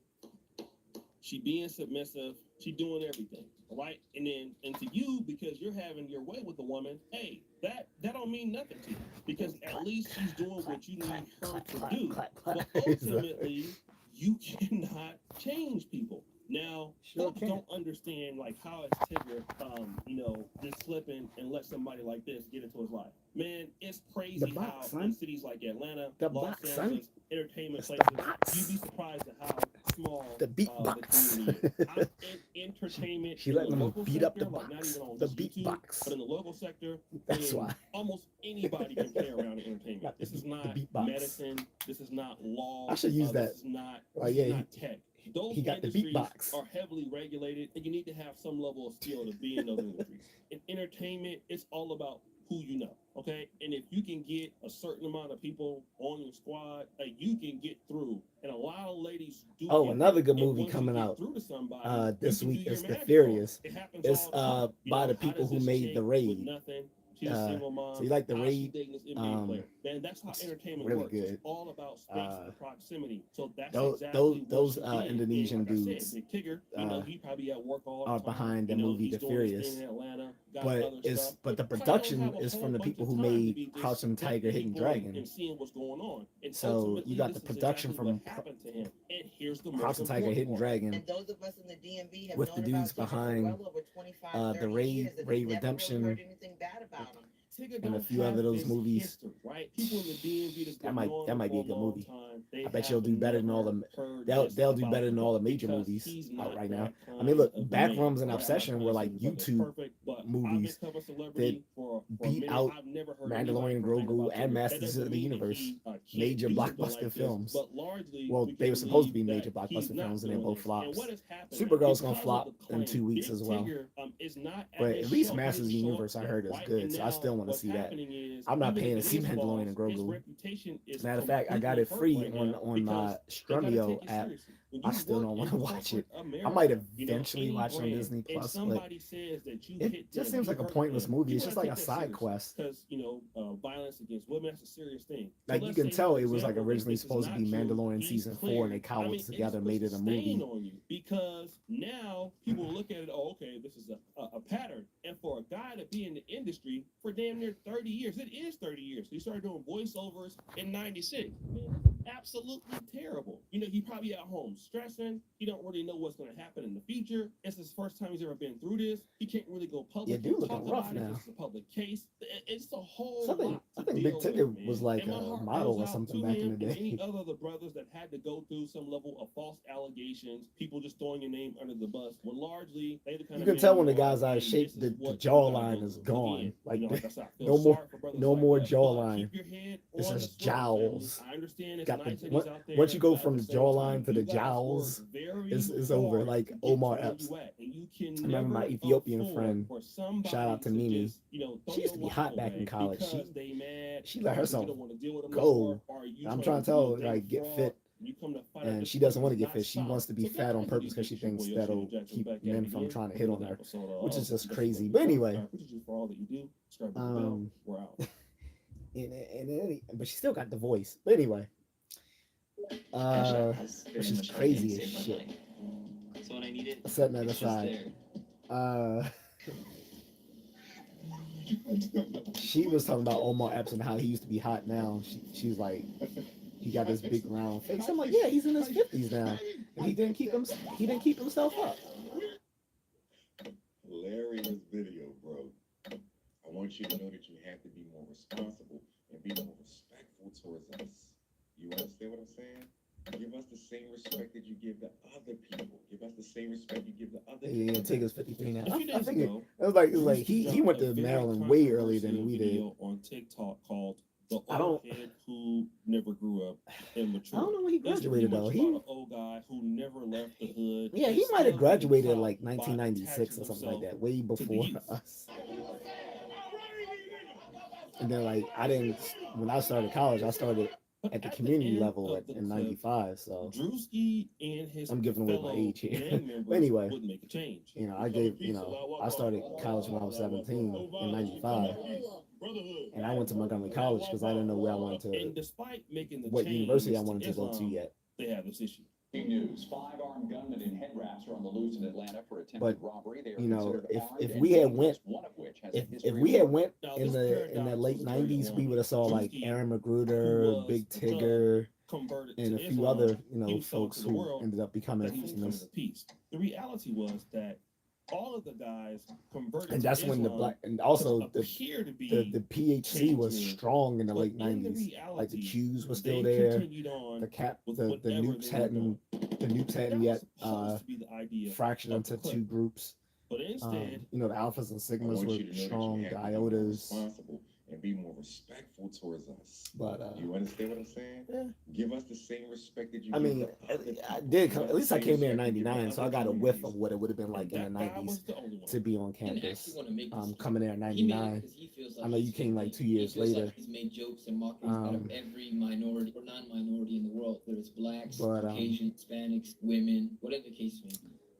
She being submissive. She doing everything. All right, and to you, because you're having your way with the woman, hey, that don't mean nothing to you because at least she's doing what you need her to do. But ultimately, you cannot change people. Now, folks don't understand like how is Tigger, just slipping and let somebody like this get into his life. Man, it's crazy how in cities like Atlanta, Los Angeles, entertainment places, you'd be surprised at how small the community is. I'm in entertainment. She in letting the them local beat sector, up the like not box. even on The just beat YouTube, box. but in the local sector, That's and why. almost anybody can play around in entertainment. Not This the is beat- the not beat box. medicine. This is not law. I should use that. This is not, Like, this is yeah, not tech. Those he got the industries beatbox. are heavily regulated, and you need to have some level of skill to be in those industries. In entertainment, it's all about who you know, okay? And if you can get a certain amount of people on your squad, you can get through. And a lot of ladies do. Oh, get another through. good And movie once you coming get out through to somebody, this you can week do your is The magic Furious. on 'em. It happens It's all the time. by How the people does who this made chick The with Raid. nothing, She's a single mom. So you like the How's she raid? dating this NBA player? Man, that's how entertainment Really works. good. It's all about space and proximity. So that's those exactly those what she did. Indonesian And like I dudes said, Big Tigger, you know, he probably at work all the are time. behind the You know, movie he's The doing his Furious. thing in Atlanta, got But other it's stuff. but the Probably don't production have a is whole from the bunch people of who time to made be just Crouching Tiger, vetting Hidden people and Dragon. seeing what's going on. And So ultimately, you got this the is production exactly what from happened to him. And here's the most Crouching Tiger, important Hidden part. Dragon And those of us in the DMV have with known the dudes about Tigger for behind well over 25, the 30 Raid years, and Raid we never really Redemption heard anything bad about him. Tigger and a don't few other have those this movies. history, right? People in the DMV that's That been might knowing be a him for good a long movie. time. I bet you'll do better than all the they'll do better than all the major movies out right now. I mean, look, Backrooms and Obsession were like YouTube movies that beat out Mandalorian, Grogu, and Masters of the Universe. Major blockbuster films. Well, they were supposed to be major blockbuster films, and they're both flops. Supergirl's gonna flop in 2 weeks as well. But at least Masters of the Universe I heard is good, so I still want to see that. I'm not paying to see Mandalorian and Grogu. Matter of fact, I got it free on my Strumio app. I still don't want to watch it. I might eventually watch it on Disney Plus, but it just seems like a pointless movie. It's just like a side quest. Because violence against women, that's a serious thing. Like you can tell it was like originally supposed to be Mandalorian season 4, and they cobbled it together and made it a movie. On you because now people look at it. Oh, okay, this is a pattern. And for a guy to be in the industry for damn near 30 years, it is 30 years. He started doing voiceovers in '96. Absolutely terrible. You know, he probably at home stressing. He don't really know what's going to happen in the future. It's his first time he's ever been through this. He can't really go public. Yeah, dude, and talk looking rough about it. now. It's a public case. It's a whole Something, lot I to think deal Big Tigger with, was man. like And my a heart model goes or out something to back in him the and day. any other of the brothers that had to go through some level of false allegations, people just throwing your name under the bus. When largely they the kind You of can men tell you when the are, guy's out and of shape, this is the what you jawline gotta is go through. gone. Again, Like, you know, like I said, I feel no more, sorry for brothers no like more that, but jawline. keep your head It's on just the swivel, jowls. family. I understand it's Got nice the that he's out there, once you go but at from the the same jawline time, to the you guys jowls, work very it's over. hard Like to get Omar to where Epps. you at, and you can I remember my never Ethiopian afford friend. for somebody Shout out to to Mimi. just, you know, throw She used to your be life hot back in away college. because they mad, She let because you herself don't want to deal with them no go. more, or you I'm try trying to tell her they a like get fraud, fit, you come to find out and this she doesn't person want to is get not fit. She solid. wants to be So fat on guys, purpose because she it's your thinks boy, Yoshi that'll Jackson, keep back at men it from again trying to with hit on another her, episode which of is just Just crazy. A But Contrarian. anyway, I appreciate you for all that you do. Subscribe to the bell. We're out. but she still got the voice. But anyway, which is crazy as shit. So when I need it, Setting that it's just aside, there. She was talking about Omar Epps and how he used to be hot now. She's like, he got this big round face. I'm like, yeah, he's in his 50s now, and he didn't keep himself up. Hilarious video, bro. I want you to know that you have to be more responsible and be more respectful towards us. You understand what I'm saying? Give us the same respect that you give the other people. Give us the same respect you give the other Yeah, people. Tigger's 53 now. A few I days think ago, it was like he went to Maryland way earlier than we did. Video on TikTok called "The I don't- Old Head Who Never Grew Up and Matured." I don't know when he It's pretty graduated much though. about He an old guy who never left the hood. Yeah, and he might still have graduated getting like caught by 1996 or attaching something like that, himself way to the before youth. us. And then like when I started college, I started at the community level in '95. So Drewski and his I'm giving away my fellow age here. gang members But anyway, would make a change. I started college when I was 17 in '95, and I went to Montgomery College because I didn't know where I wanted And to, despite making the what change university I wanted to go to Islam, yet. they have this issue. News: 5 armed gunmen in head wraps are on the loose in Atlanta for attempted But robbery. They are you know, considered armed if and we had dangerous, went, one of which has a if history we of had murder. went Now, in this the paradox late was very '90s, we would have saw like Drewski, Aaron who Magruder, was Big a judge, Tigger, converted and a to few Islam, other he was folks telling the who world ended up becoming that he was coming famous. to peace. The reality was that all of the guys converted And to that's when the Islam black and also appear to be the PHC was changing, strong in the but late in the '90s. Like the reality, Qs were still they there. continued on with The whatever nukes they were doing. hadn't That yet was supposed to be the idea fractured of the into clip. two groups. But instead, The alphas and I sigmas want were you to know that you strong, have to be more iotas. responsible and be more respectful towards us. But You understand what I'm saying? yeah. Give us the same respect that you I give mean, the other I people. did Give come, us at least the I same came here in respect you give '99, the so I other got a whiff communities. of what it would have been like in the that guy was '90s the only one. to be on He didn't campus. actually want to make this Coming there in He made it '99. because he feels like I know you he's came like famous. 2 years He feels later. like he's made jokes and mockeries out of every minority or non-minority in the world, whether it's blacks, But, Caucasians, Hispanics, women, whatever the case may be.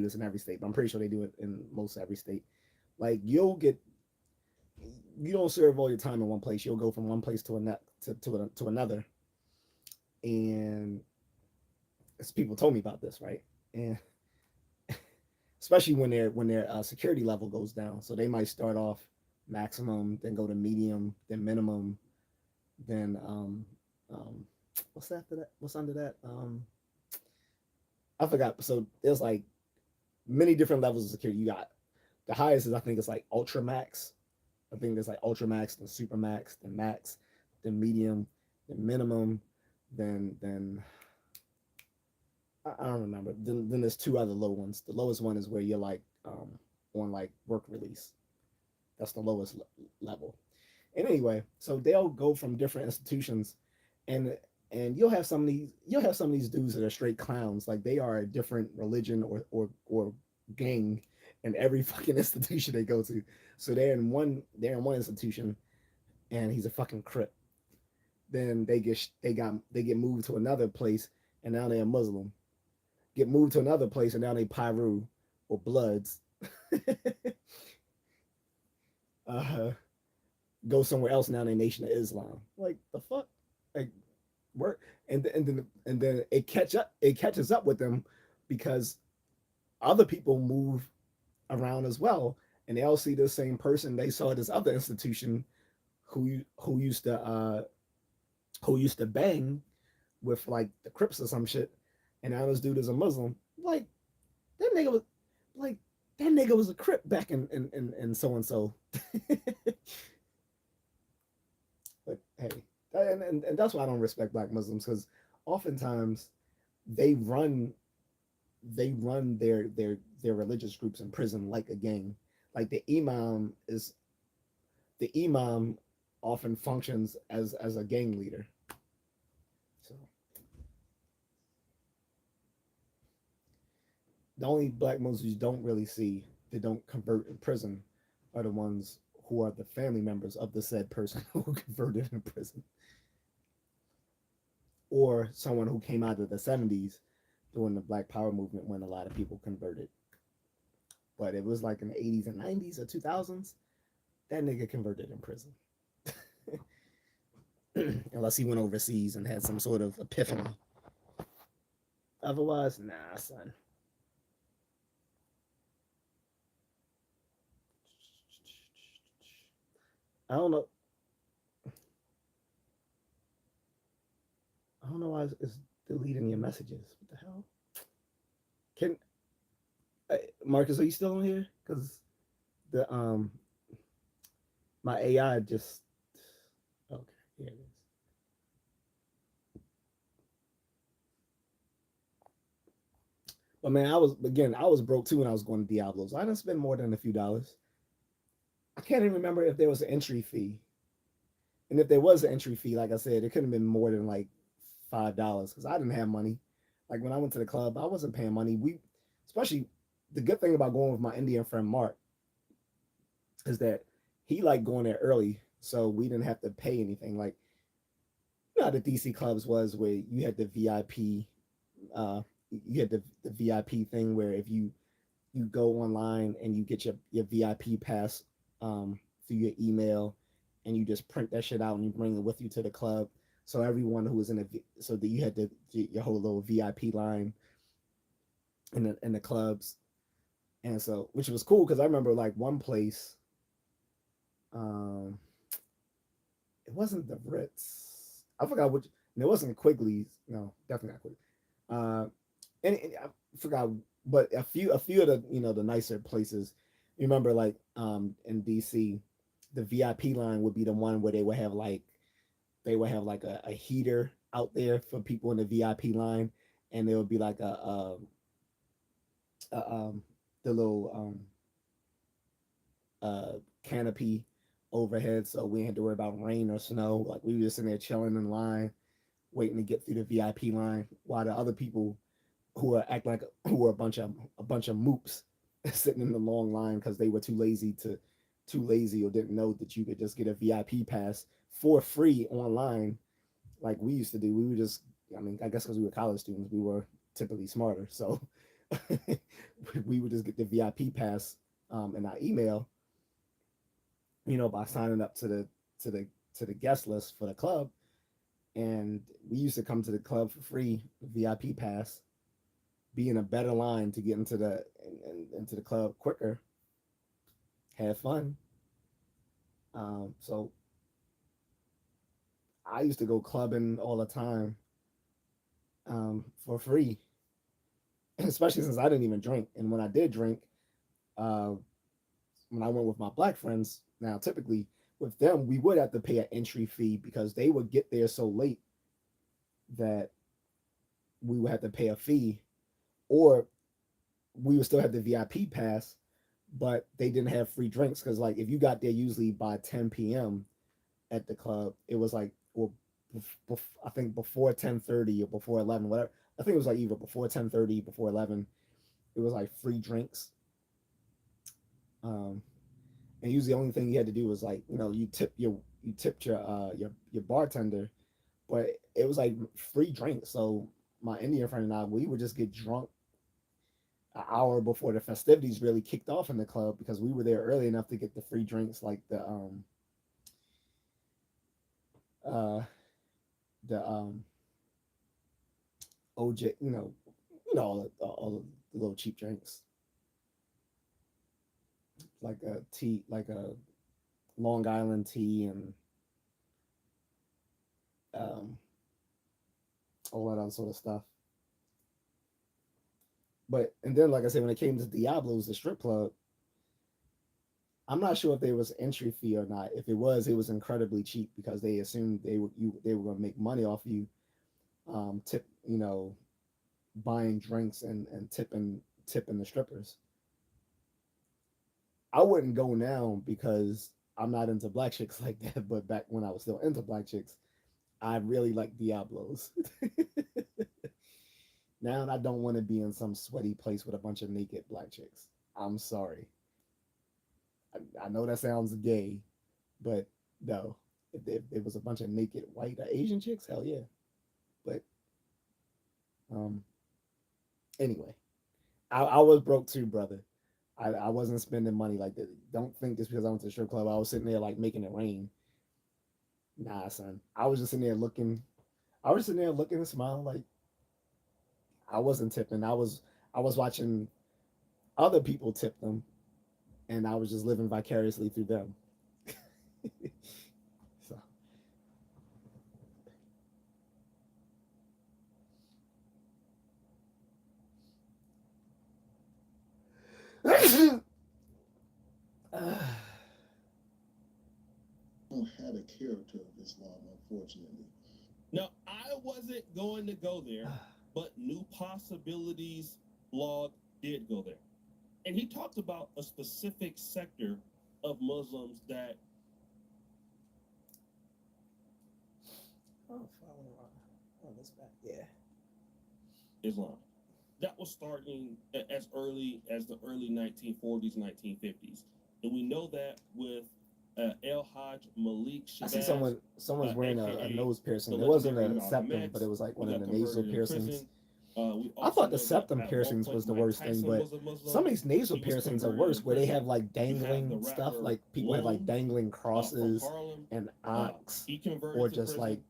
this in every state, but I'm pretty sure they do it in most every state. Like you'll get you don't serve all your time in one place. You'll go from one place to another. And as people told me about this, right? And especially when their security level goes down, so they might start off maximum, then go to medium, then minimum, then what's after that? What's under that? I forgot. So there's like many different levels of security. You got the highest is I think it's like ultra max. I think there's like ultra max, then super max, then medium, then minimum, then I don't remember. Then there's two other low ones. The lowest one is where you're like on like work release. That's the lowest level. And anyway, so they'll go from different institutions, and you'll have some of these dudes that are straight clowns. Like they are a different religion or gang in every fucking institution they go to. So they're in one institution, and he's a fucking Crip. Then they get moved to another place, and now they're a Muslim. Get moved to another place, and now they Pyru or Bloods. Go somewhere else, now they Nation of Islam. Like the fuck, like work, and then it catches up with them because other people move around as well, and they all see the same person they saw at this other institution who used to bang with like the Crips or some shit, and now this dude is a Muslim. Like that nigga was a Crip back in so and so. But hey, and that's why I don't respect Black Muslims, because oftentimes they run their religious groups in prison like a gang. Like the imam often functions as a gang leader. So the only Black Muslims you don't really see that don't convert in prison are the ones who are the family members of the said person who converted in prison, or someone who came out of the 70s during the Black Power movement when a lot of people converted. But it was like in the 80s and 90s or 2000s, that nigga converted in prison. Unless he went overseas and had some sort of epiphany. Otherwise, nah, son. I don't know. I don't know why it's deleting your messages. What the hell? Marcus, are you still on here? Because the my AI just okay. Here it is. But man, I was broke too when I was going to Diablos. I didn't spend more than a few dollars. I can't even remember if there was an entry fee. And if there was an entry fee, like I said, it couldn't have been more than like $5 because I didn't have money. Like when I went to the club, I wasn't paying money. Especially the good thing about going with my Indian friend Mark is that he liked going there early, so we didn't have to pay anything. Like, you know how the DC clubs was where you had the VIP, the VIP thing where if you go online and you get your VIP pass through your email, and you just print that shit out and you bring it with you to the club. So everyone who was so that you had your whole little VIP line in the clubs, and so which was cool because I remember like one place, it wasn't the Ritz. I forgot which. And it wasn't Quigley's. No, definitely not Quigley. And I forgot, but a few of the the nicer places. You remember like in DC, the VIP line would be the one where they would have like a heater out there for people in the VIP line, and there would be like the little canopy overhead, so we had to worry about rain or snow. Like we were just in there chilling in line, waiting to get through the VIP line, while the other people who were a bunch of moops sitting in the long line because they were too lazy or didn't know that you could just get a VIP pass for free online like we used to do. We were just, I mean, I guess because we were college students, we were typically smarter. So we would just get the VIP pass in our email by signing up to the to the guest list for the club, and we used to come to the club for free, VIP pass, be in a better line to get into the club quicker, have fun. So I used to go clubbing all the time, for free, especially since I didn't even drink. And when I did drink, uh, when I went with my black friends, now typically with them, we would have to pay an entry fee because they would get there so late that we would have to pay a fee, or we would still have the VIP pass, but they didn't have free drinks because, like, if you got there usually by 10 p.m. at the club, it was like, well, I think before 10:30 or before 11, whatever. I think it was like either before 10:30, before 11. It was like free drinks. Um, and usually the only thing you had to do was, like, you tipped your bartender, but it was like free drinks. So my Indian friend and I, we would just get drunk an hour before the festivities really kicked off in the club because we were there early enough to get the free drinks, like uh the OJ, all the little cheap drinks, like a tea, like a Long Island tea, and um, all that other sort of stuff. But and then, like I said, when it came to Diablo's, the strip club, I'm not sure if there was entry fee or not. If it was incredibly cheap because they assumed they were going to make money off you, tip buying drinks and tipping the strippers. I wouldn't go now because I'm not into black chicks like that. But back when I was still into black chicks, I really like Diablos. Now I don't want to be in some sweaty place with a bunch of naked black chicks. I'm sorry. I know that sounds gay, but no. If it was a bunch of naked white or Asian chicks, hell yeah. But um, anyway, I was broke too, brother. I wasn't spending money like that. Don't think just because I went to the strip club, I was sitting there like making it rain. Nah, son. I was just sitting there looking. I was sitting there looking and smiling like I wasn't tipping. I was watching other people tip them, and I was just living vicariously through them. So don't have a character of Islam, unfortunately. Now, I wasn't going to go there, but New Possibilities blog did go there. And he talked about a specific sector of Muslims that this back. Yeah. Islam. That was starting as early as the early 1940s, 1950s. And we know that with El Hajj Malik Shabazz. I see someone's wearing a nose piercing. It wasn't a septum, but it was like one of the nasal piercings. I thought the septum piercings was the worst thing, but some of these nasal piercings are worse, where they have like dangling stuff, like people have like dangling crosses and ox, or just like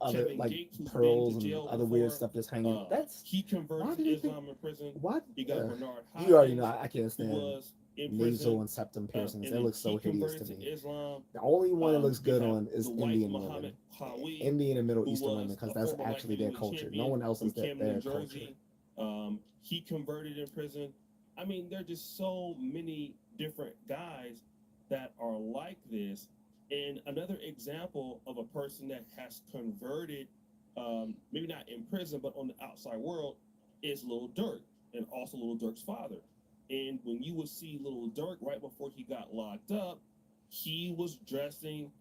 other like pearls and other weird stuff just hanging. That's he converted to Islam in prison. What? You got Bernard Hopkins, you already know I can't stand in nasal and septum piercings. They look so hideous to me. Islam. The only one that looks good on is Indian women, Indian and Middle Eastern women, because that's actually their culture. No one else is their culture. He converted in prison. I mean, there are just so many different guys that are like this. And another example of a person that has converted, maybe not in prison, but on the outside world, is Lil Durk, and also Lil Durk's father. And when you would see Lil Durk right before he got locked up, he was dressing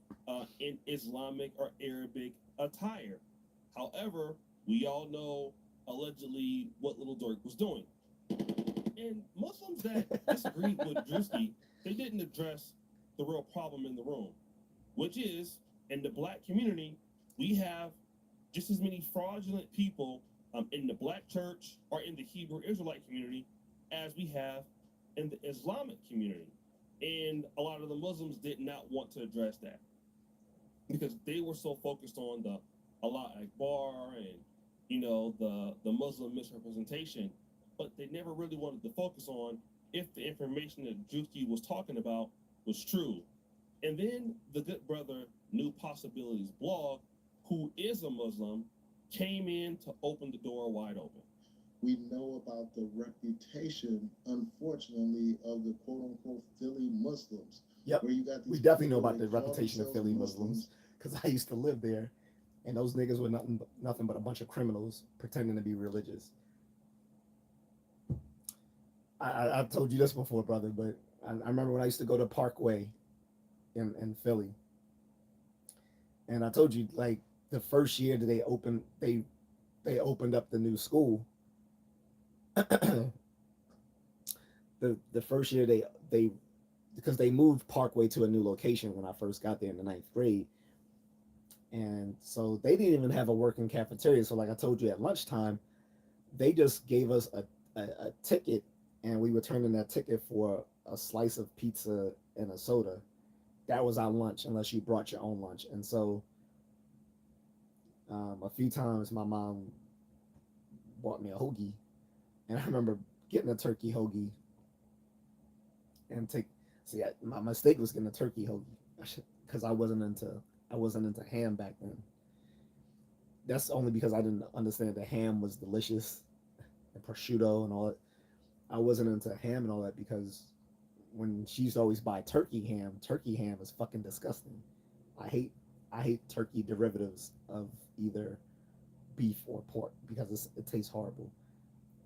in Islamic or Arabic attire. However, we all know allegedly what Lil Durk was doing. And Muslims that disagreed with Drewski, they didn't address the real problem in the room, which is, in the black community, we have just as many fraudulent people in the black church or in the Hebrew Israelite community as we have in the Islamic community. And a lot of the Muslims did not want to address that because they were so focused on the Allah Akbar and the Muslim misrepresentation, but they never really wanted to focus on if the information that Juki was talking about was true. And then the good brother New Possibilities blog, who is a Muslim, came in to open the door wide open. We know about the reputation, unfortunately, of the quote-unquote Philly Muslims. Yep. Where you got these We definitely know people about the that call reputation of themselves Philly Muslims because I used to live there, and those niggas were nothing but a bunch of criminals pretending to be religious. I've told you this before, brother, but I remember when I used to go to Parkway in Philly, and I told you like the first year that they opened up the new school. the first year they because they moved Parkway to a new location when I first got there in the 9th grade. And so they didn't even have a working cafeteria. So like I told you at lunchtime, they just gave us a ticket, and we would turn in that ticket for a slice of pizza and a soda. That was our lunch, unless you brought your own lunch. And so a few times my mom bought me a hoagie, and I remember getting a turkey hoagie and my mistake was getting a turkey hoagie because I wasn't into ham back then. That's only because I didn't understand that ham was delicious and prosciutto and all that. I wasn't into ham and all that because when she used to always buy turkey ham is fucking disgusting. I hate turkey derivatives of either beef or pork because it tastes horrible.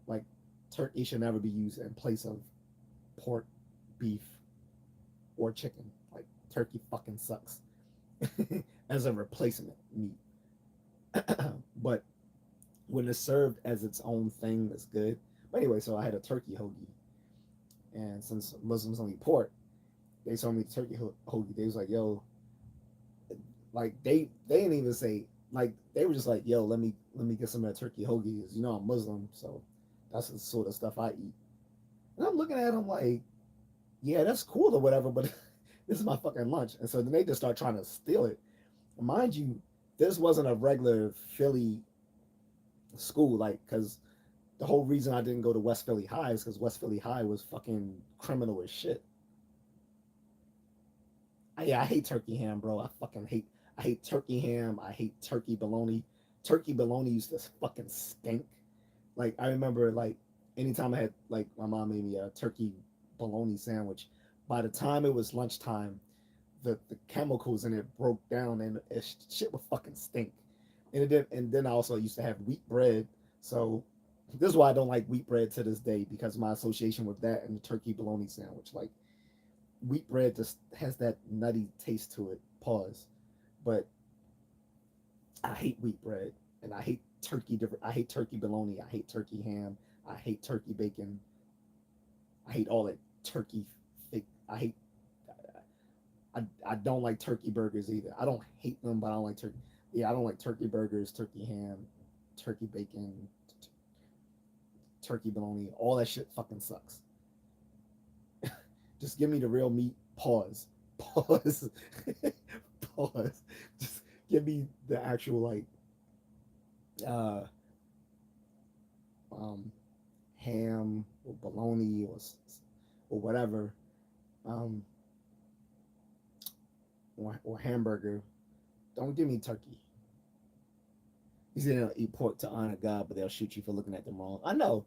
Like turkey should never be used in place of pork, beef, or chicken. Like turkey fucking sucks as a replacement meat. But when it's served as its own thing, that's good. But anyway, so I had a turkey hoagie, and since Muslims don't eat pork, they told me the turkey hoagie. They was like, "Yo," like they didn't even say, like they were just like, "Yo, let me get some of that turkey hoagie." Because I'm Muslim, so that's the sort of stuff I eat. And I'm looking at them like, yeah, that's cool or whatever, but this is my fucking lunch. And so then they just start trying to steal it. Mind you, this wasn't a regular Philly school, like, because the whole reason I didn't go to West Philly High is because West Philly High was fucking criminal as shit. I hate turkey ham, bro. I hate turkey ham. I hate turkey bologna. Turkey bologna used to fucking stink. Like, I remember, like, anytime I had, like, my mom made me a turkey bologna sandwich, by the time it was lunchtime, the chemicals in it broke down and shit would fucking stink. And then I also used to have wheat bread. So this is why I don't like wheat bread to this day, because my association with that and the turkey bologna sandwich. Like, wheat bread just has that nutty taste to it. Pause. But I hate wheat bread, and I hate I hate turkey bologna. I hate turkey ham. I hate turkey bacon. I hate all that turkey. I don't like turkey burgers either. I don't hate them, but I don't like turkey. Yeah, I don't like turkey burgers, turkey ham, turkey bacon, turkey bologna. All that shit fucking sucks. Just give me the real meat. Pause. Pause. Pause. Just give me the actual, like, ham or bologna or whatever, or hamburger. Don't give me turkey. You say they don't eat pork to honor God, but they'll shoot you for looking at them wrong. I know.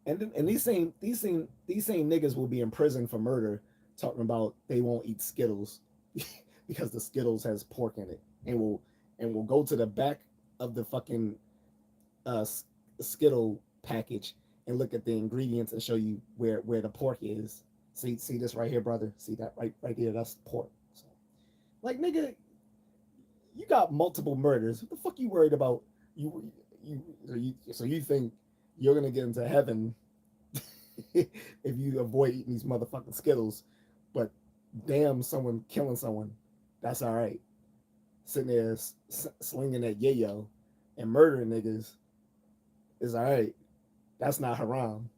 And these same niggas will be in prison for murder, talking about they won't eat Skittles because the Skittles has pork in it, and will go to the back of the fucking Skittle package and look at the ingredients and show you where the pork is. See this right here, brother. See that right here? That's pork. So, like, nigga, you got multiple murders. What the fuck you worried about? So you think you're gonna get into heaven if you avoid eating these motherfucking Skittles? But damn, someone killing someone, that's all right. Sitting there slinging that yayo and murdering niggas is all right. That's not haram.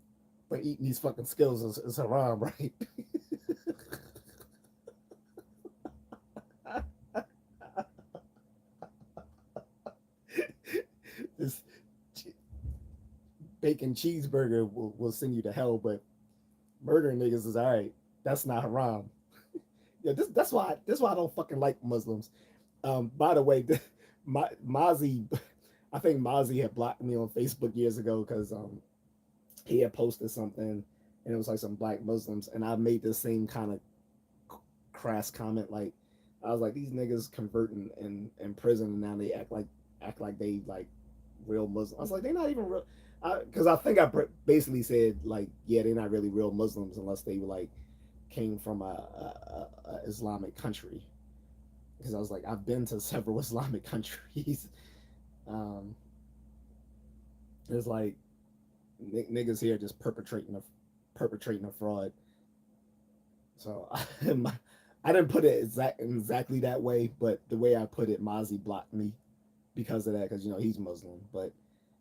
But eating these fucking Skittles is haram, right? bacon cheeseburger will send you to hell, but murdering niggas is all right. That's not haram. Yeah, that's why I don't fucking like Muslims. By the way, Mozzie, I think Mozzie had blocked me on Facebook years ago because he had posted something and it was like some black Muslims, and I made the same kind of crass comment. Like I was like, these niggas converting in prison and now they act like they like real Muslims. I was like, they're not even real. Because I think I basically said like, yeah, they're not really real Muslims unless they like came from a Islamic country. Because I was like, I've been to several Islamic countries. It's like niggas here just perpetrating a fraud. So I didn't put it exactly that way, but the way I put it, Mozzie blocked me because of that, because you know he's Muslim, but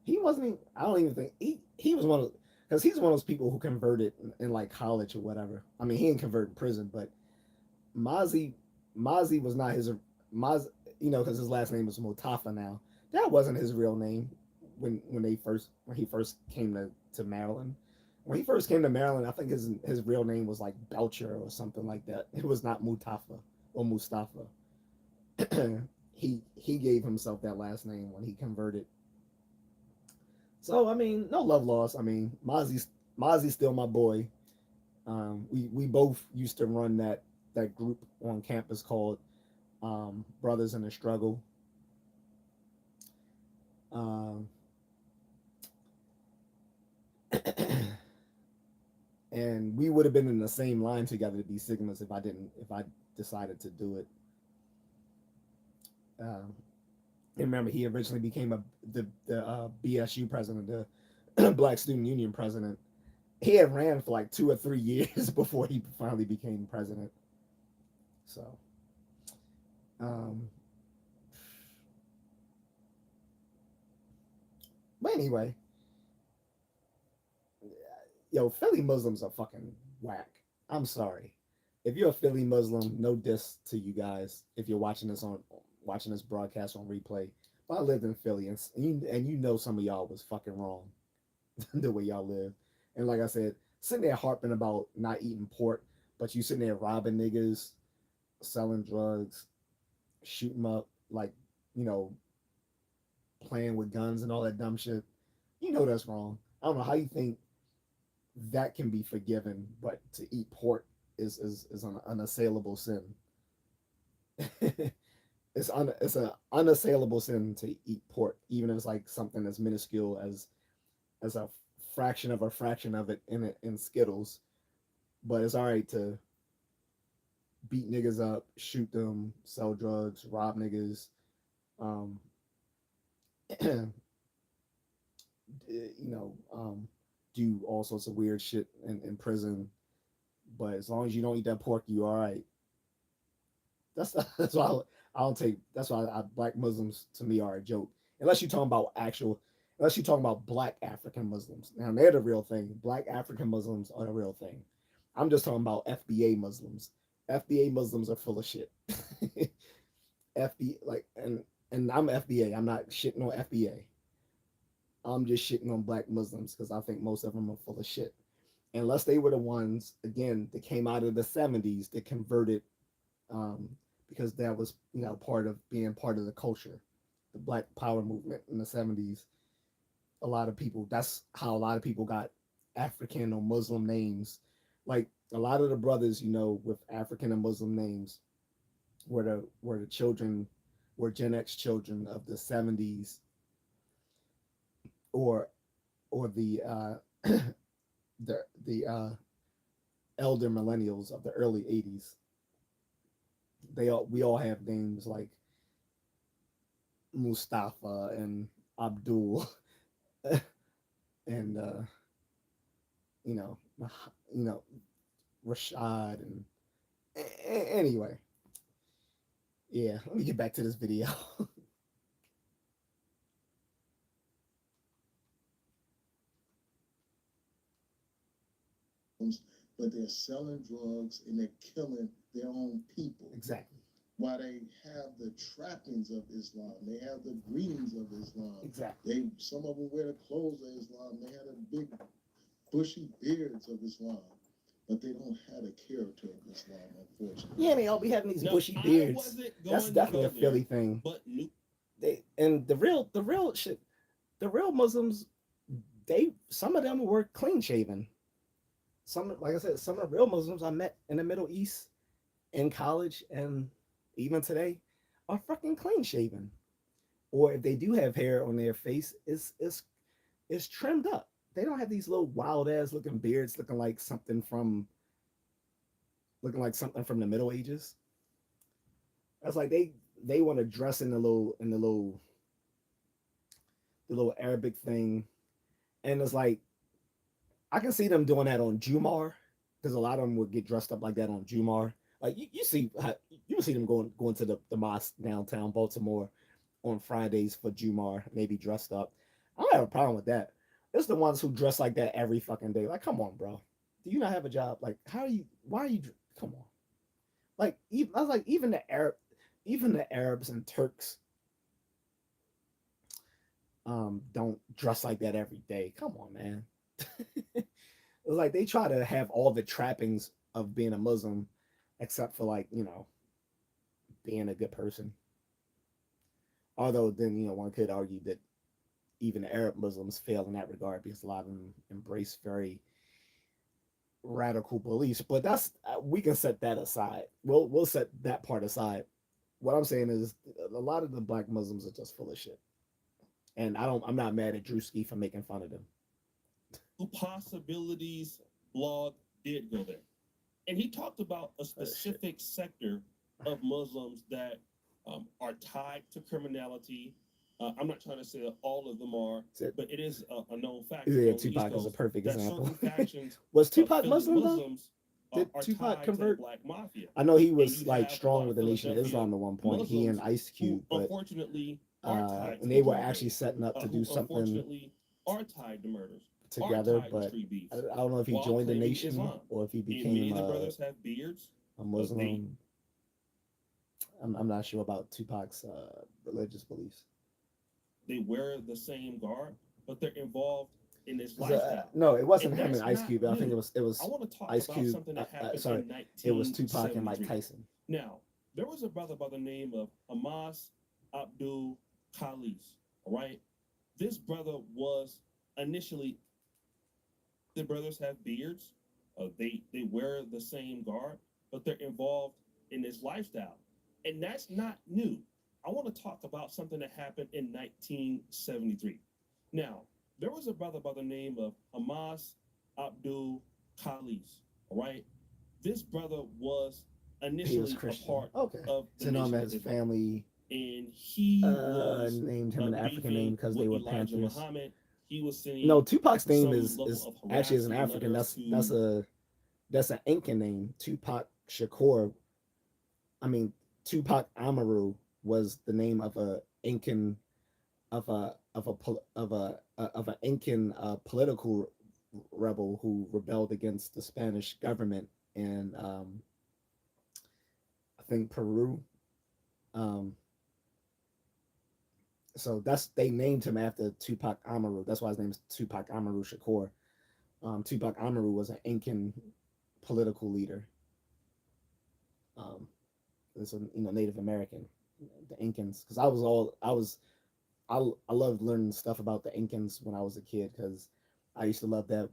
he wasn't. I don't even think he was one of, because he's one of those people who converted in like college or whatever. I mean, he didn't convert in prison, but Mozzie was not his Moz, you know, because his last name is Motafa now. That wasn't his real name when he first came to Maryland. When he first came to Maryland, I think his real name was like Belcher or something like that. It was not Mutafa or Mustafa. he gave himself that last name when he converted. So I mean, no love lost. I mean, Mozzie's still my boy. We both used to run that group on campus called Brothers in the Struggle. And we would have been in the same line together to be Sigmas if I decided to do it. And remember, he originally became the BSU president, the Black Student Union president. He had ran for like 2 or 3 years before he finally became president. So, but anyway, yo, Philly Muslims are fucking whack. I'm sorry. If you're a Philly Muslim, no diss to you guys. If you're watching this broadcast on replay, but I lived in Philly, and you know some of y'all was fucking wrong the way y'all live. And like I said, sitting there harping about not eating pork, but you sitting there robbing niggas, selling drugs, shooting up, like, you know, playing with guns and all that dumb shit. You know that's wrong. I don't know how you think that can be forgiven, but to eat pork is an unassailable sin. It's an unassailable sin to eat pork, even if it's like something as minuscule as a fraction of it in Skittles. But it's all right to beat niggas up, shoot them, sell drugs, rob niggas, you know, do all sorts of weird shit in prison. But as long as you don't eat that pork, you all right. That's why I don't take. That's why black Muslims to me are a joke. Unless you're talking about black African Muslims. Now they're the real thing. Black African Muslims are the real thing. I'm just talking about FBA Muslims. FBA Muslims are full of shit. And I'm FBA. I'm not shitting on FBA. I'm just shitting on black Muslims because I think most of them are full of shit. Unless they were the ones, again, that came out of the 70s that converted, because that was, you know, part of the culture, the Black Power movement in the 70s. That's how a lot of people got African or Muslim names. Like a lot of the brothers, you know, with African and Muslim names were the children, were Gen X children of the 70s, or the the elder millennials of the early 80s. We all have names like Mustafa and Abdul and you know Rashad, and anyway, yeah, let me get back to this video. But they're selling drugs and they're killing their own people. Exactly. while they have the trappings of Islam, they have the greetings of Islam. Exactly. Some of them wear the clothes of Islam. They have the big bushy beards of Islam, but they don't have the character of Islam, unfortunately. Yeah, they all be having these bushy beards. That's definitely a Philly thing. But and the real shit, the real Muslims, some of them were clean shaven. Some, like I said, some of the real Muslims I met in the Middle East in college and even today are fucking clean shaven. Or if they do have hair on their face, it's trimmed up. They don't have these little wild ass looking beards looking like something from the Middle Ages. That's like they want to dress in the little Arabic thing, and it's like I can see them doing that on Jumar because a lot of them would get dressed up like that on Jumar. Like you see them going to the mosque downtown Baltimore on Fridays for Jumar, maybe dressed up. I don't have a problem with that. It's the ones who dress like that every fucking day. Like, come on, bro. Do you not have a job? Like, why are you? Come on. Like, I was like, even the Arabs and Turks, don't dress like that every day. Come on, man. It's like they try to have all the trappings of being a Muslim, except for like being a good person. Although then one could argue that even Arab Muslims fail in that regard because a lot of them embrace very radical beliefs. But that's we can set that aside. We'll set that part aside. What I'm saying is a lot of the black Muslims are just full of shit, and I'm not mad at Drewski for making fun of them. Possibilities blog did go there, and he talked about a specific sector of Muslims that are tied to criminality. I'm not trying to say that all of them are, but it is a known fact. Yeah, Tupac is a perfect example. Was Tupac Muslim though? Did Tupac convert? Black mafia. I know he was like strong with the Nation of Islam at one point. He and Ice Cube, but unfortunately, and they were actually setting up to do something. Unfortunately, are tied to murders together, but I don't know if he joined the Nation Islam. or if he became the brothers have beards. A Muslim. I'm not sure about Tupac's religious beliefs. They wear the same garb, but they're involved in this lifestyle. No, it wasn't him and Ice Cube. New. I think it was I want to talk Ice about Cube. Something that happened Sorry, in it was Tupac and Mike Tyson. Now, there was a brother by the name of Hamas Abdul Khalis. All right, this brother was initially. The brothers have beards. They wear the same garb, but they're involved in this lifestyle, and that's not new. I want to talk about something that happened in 1973. Now, there was a brother by the name of Hamas Abdul Khalis. All right, this brother was initially a part of the to know him as family, and he was named him an African name because they were Elijah Panthers. Muhammad. He was singing. No, Tupac's name is actually harassment an African. letters That's an Incan name. Tupac Shakur. I mean, Tupac Amaru was the name of a Incan of an Incan political rebel who rebelled against the Spanish government in I think Peru. So they named him after Tupac Amaru. That's why his name is Tupac Amaru Shakur. Tupac Amaru was an Incan political leader. It's a Native American, the Incans. Because I loved learning stuff about the Incans when I was a kid because I used to love that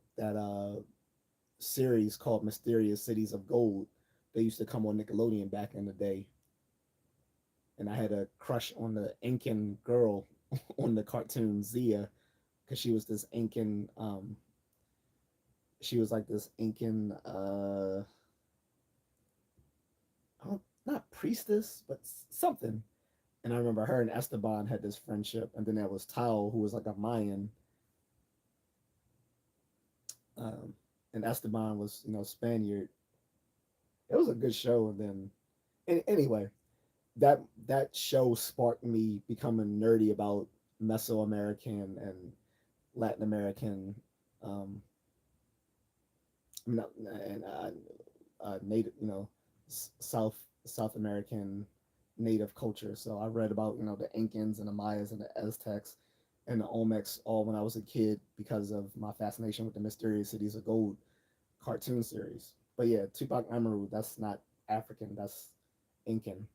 series called Mysterious Cities of Gold. They used to come on Nickelodeon back in the day. And I had a crush on the Incan girl on the cartoon Zia because she was this Incan, she was like this Incan, not priestess, but something. And I remember her and Esteban had this friendship. And then there was Tao, who was like a Mayan. And Esteban was, Spaniard. It was a good show. And then, anyway, that show sparked me becoming nerdy about Mesoamerican and Latin American, native, South American native culture. So I read about, the Incans and the Mayas and the Aztecs and the Olmecs all when I was a kid because of my fascination with the Mysterious Cities of Gold cartoon series. But yeah, Tupac Amaru, that's not African, that's Incan.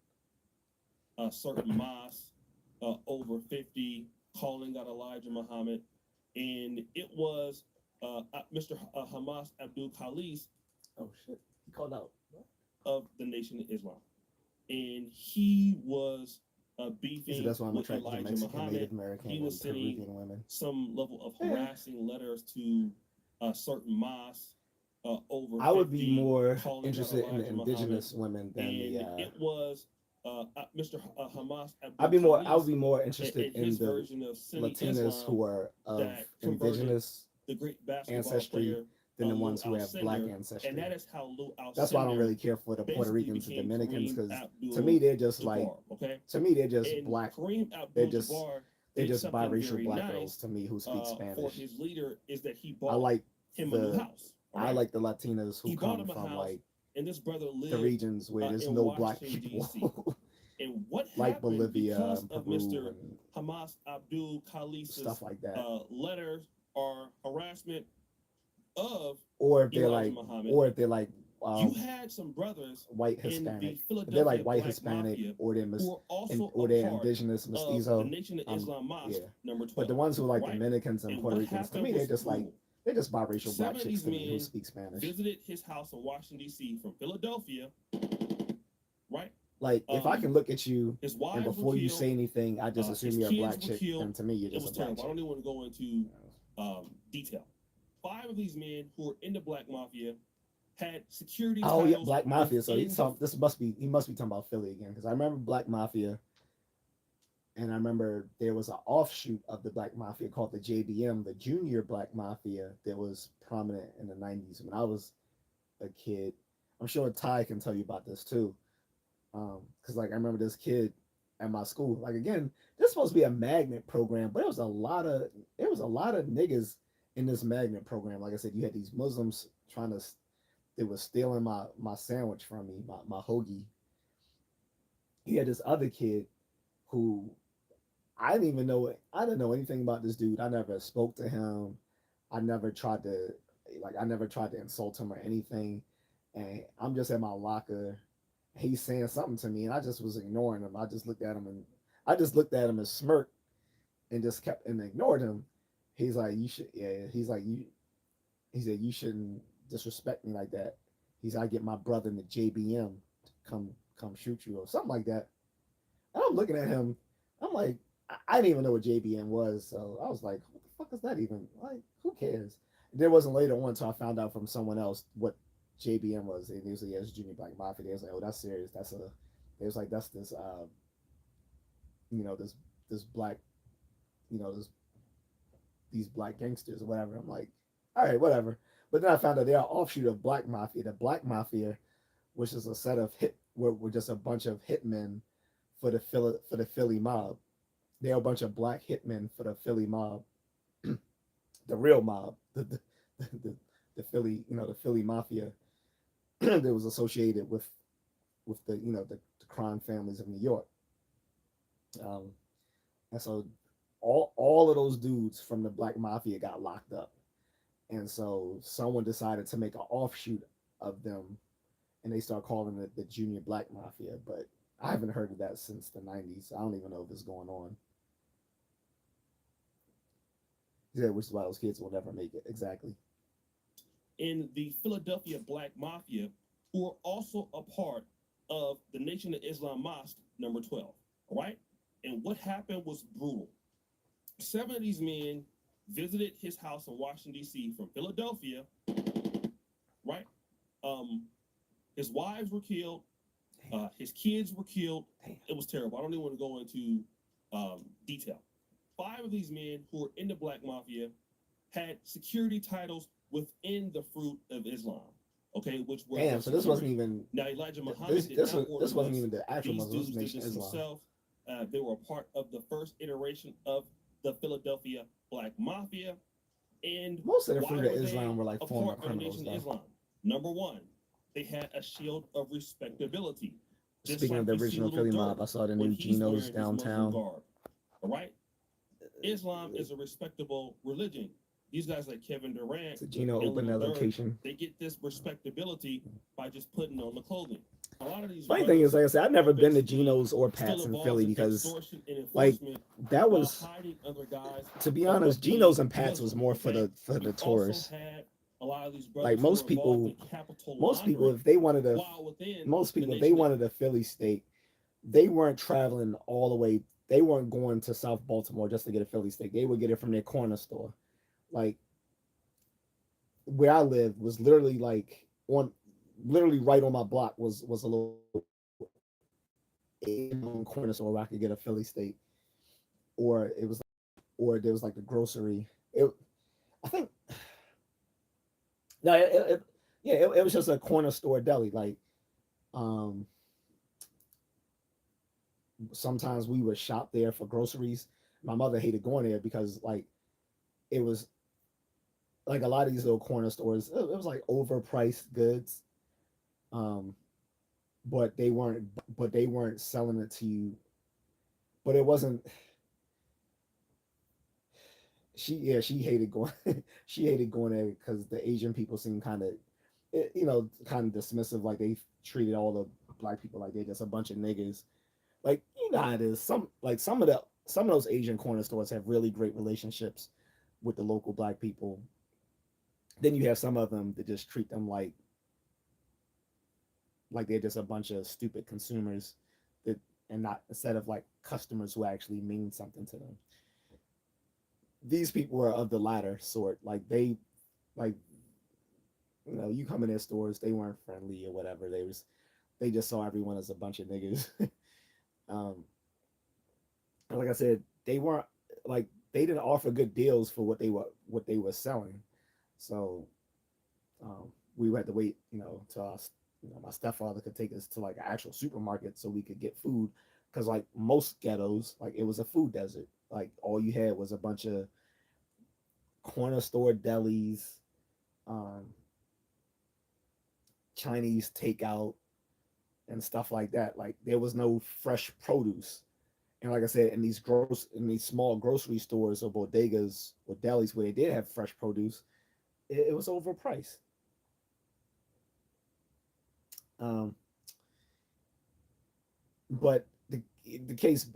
Certain mosques, over 50, calling out Elijah Muhammad. And it was Mr. Hamas Abdul Khalis. Oh, shit. He called out. Of the Nation of Islam. And he was beefing that's why I'm with attracted to Elijah Mexican, Muhammad. Native American, He was and sending Peruvian women. some level of harassing letters to certain mosques. Over I would be 50, more calling out interested in the Elijah indigenous Muhammad. women than And the. it was Mr. Hamas Abdul I would Khalis be more interested in his the version of Sunni Latinas Islam who are of that converted indigenous the great basketball ancestry player than the Lou ones who have black Alcindor, ancestry. and that is how Lou Alcindor That's why I don't really care for the Puerto basically Ricans and became Dominicans Kareem because to me they're just Abdul-Jabbar, okay? to me they're just And black. Kareem They're just Abdul-Jabbar they're did just something biracial very black nice, girls to me who speak for Spanish. his leader is that he I bought like him a new house. all I right? like the Latinas who He bought come him a from house, like and this brother the lived regions where there's in no black Washington, D.C. people, And what like happened Bolivia because and of Peru Mr. and Hamas Abdul Khalis's stuff like that. Letters or harassment of Or if they're Elijah like, Muhammad, or if they're like you had some brothers white in the Hispanic. If Philadelphia they're like white Black Hispanic Mafia or they're who are also or a they're part indigenous of mestizo. the Nation of Islam Mosque, Yeah. number 12. But the ones who are like right? Dominicans and And Puerto what Ricans, to happened me, they're was just like brutal. they're just biracial black 7 of chicks these to me who men speak Spanish. visited his house in Washington, D.C. from Philadelphia, right? Like if I can look at you His and wives before were you killed, say anything, I just assume his you're a kids black were chick, killed. and to me, you're It just was a black terrible. I chick. don't even want to go into detail. 5 of these men who were in the Black Mafia had security Oh yeah, titles Black Mafia. So within he must be talking about Philly again because I remember Black Mafia, and I remember there was an offshoot of the Black Mafia called the JBM, the Junior Black Mafia, that was prominent in the '90s when I was a kid. I'm sure Ty can tell you about this too, because like I remember this kid at my school. Like again, this is supposed to be a magnet program, but there was a lot of niggas in this magnet program. Like I said, you had these Muslims trying to. They was stealing my sandwich from me, my hoagie. He had this other kid who I didn't know anything about this dude. I never spoke to him. I never tried to insult him or anything. And I'm just at my locker. He's saying something to me, and I just was ignoring him. I just looked at him and smirked and just kept and ignored him. He's like, you should, yeah. He said, you shouldn't disrespect me like that. He said, I get my brother in the JBM to come shoot you or something like that. And I'm looking at him. I'm like, I didn't even know what JBM was. So I was like, what the fuck is that even? Like, who cares? And there wasn't later on until I found out from someone else what JBM was. And he was like, yeah, it's Junior Black Mafia. They was like, oh, that's serious. That's this this black, these black gangsters or whatever. I'm like, all right, whatever. But then I found out they are offshoot of Black Mafia. The Black Mafia, which is a set of we're just a bunch of hitmen for the Philly mob. They're a bunch of black hitmen for the Philly mob, the real mob, the Philly, the Philly Mafia that was associated with the crime families of New York. And so all of those dudes from the Black Mafia got locked up. And so someone decided to make an offshoot of them, and they start calling it the Junior Black Mafia. But I haven't heard of that since the '90s. I don't even know if it's going on. Yeah, which is why those kids will never make it. Exactly. In the Philadelphia Black Mafia, who are also a part of the Nation of Islam Mosque, number 12. All right? And what happened was brutal. 7 of these men visited his house in Washington, D.C. from Philadelphia, right? His wives were killed. His kids were killed. It was terrible. I don't even want to go into detail. 5 of these men who were in the Black Mafia had security titles within the Fruit of Islam. Okay, which were damn. So this wasn't even now Elijah Muhammad. This wasn't even the actual These Muslims dudes did Nation this Islam. themselves. They were a part of the first iteration of the Philadelphia Black Mafia. And most of the why Fruit of were they Islam were like a former part of the criminals. Nation of Islam? Number 1, they had a shield of respectability. Just Speaking like of the you see original Little Philly Durk mob, I saw the when new he's wearing Geno's his Muslim downtown. garb. All right? Islam is a respectable religion. These guys like Kevin Durant So Gino and opened Little that Durk, location. they get this respectability by just putting on the clothing. A lot of these Funny thing is, like I said, I've never been to basically Geno's or still Pat's in involved Philly in because, extortion and like, enforcement that while was, hiding other guys to be from honest, being Geno's and Pat's was Muslim, more for okay? the We've tourists. also had a lot of these Like brothers who were involved in capital most people, laundering if they wanted a, while within most the people, if they nation. wanted a Philly steak, they weren't traveling all the way. They weren't going to South Baltimore just to get a Philly steak. They would get it from their corner store. Like where I lived was literally like literally right on my block was a little corner store where I could get a Philly steak, or it was, or there was like the grocery. I think, no, it was just a corner store deli. Like, um, sometimes we would shop there for groceries. My mother hated going there because like it was like a lot of these little corner stores. It was like overpriced goods, um, but they weren't selling it to you. But it wasn't. She hated going. She hated going there because the Asian people seemed kind of, kind of dismissive. Like they treated all the black people like they're just a bunch of niggas. Like you know how it is. Some of those Asian corner stores have really great relationships with the local black people. Then you have some of them that just treat them like they're just a bunch of stupid consumers that, and not, instead of like customers who actually mean something to them. These people were of the latter sort. Like like you come in their stores, they weren't friendly or whatever. They just saw everyone as a bunch of niggas. um, and like I said, they weren't like they didn't offer good deals for what they were selling. So we had to wait, till us, my stepfather could take us to like an actual supermarket so we could get food, because like most ghettos, like it was a food desert. Like all you had was a bunch of corner store delis, um, Chinese takeout, and stuff like that. Like there was no fresh produce. And like I said, in these small grocery stores or bodegas or delis where they did have fresh produce, it was overpriced. Um, but the case,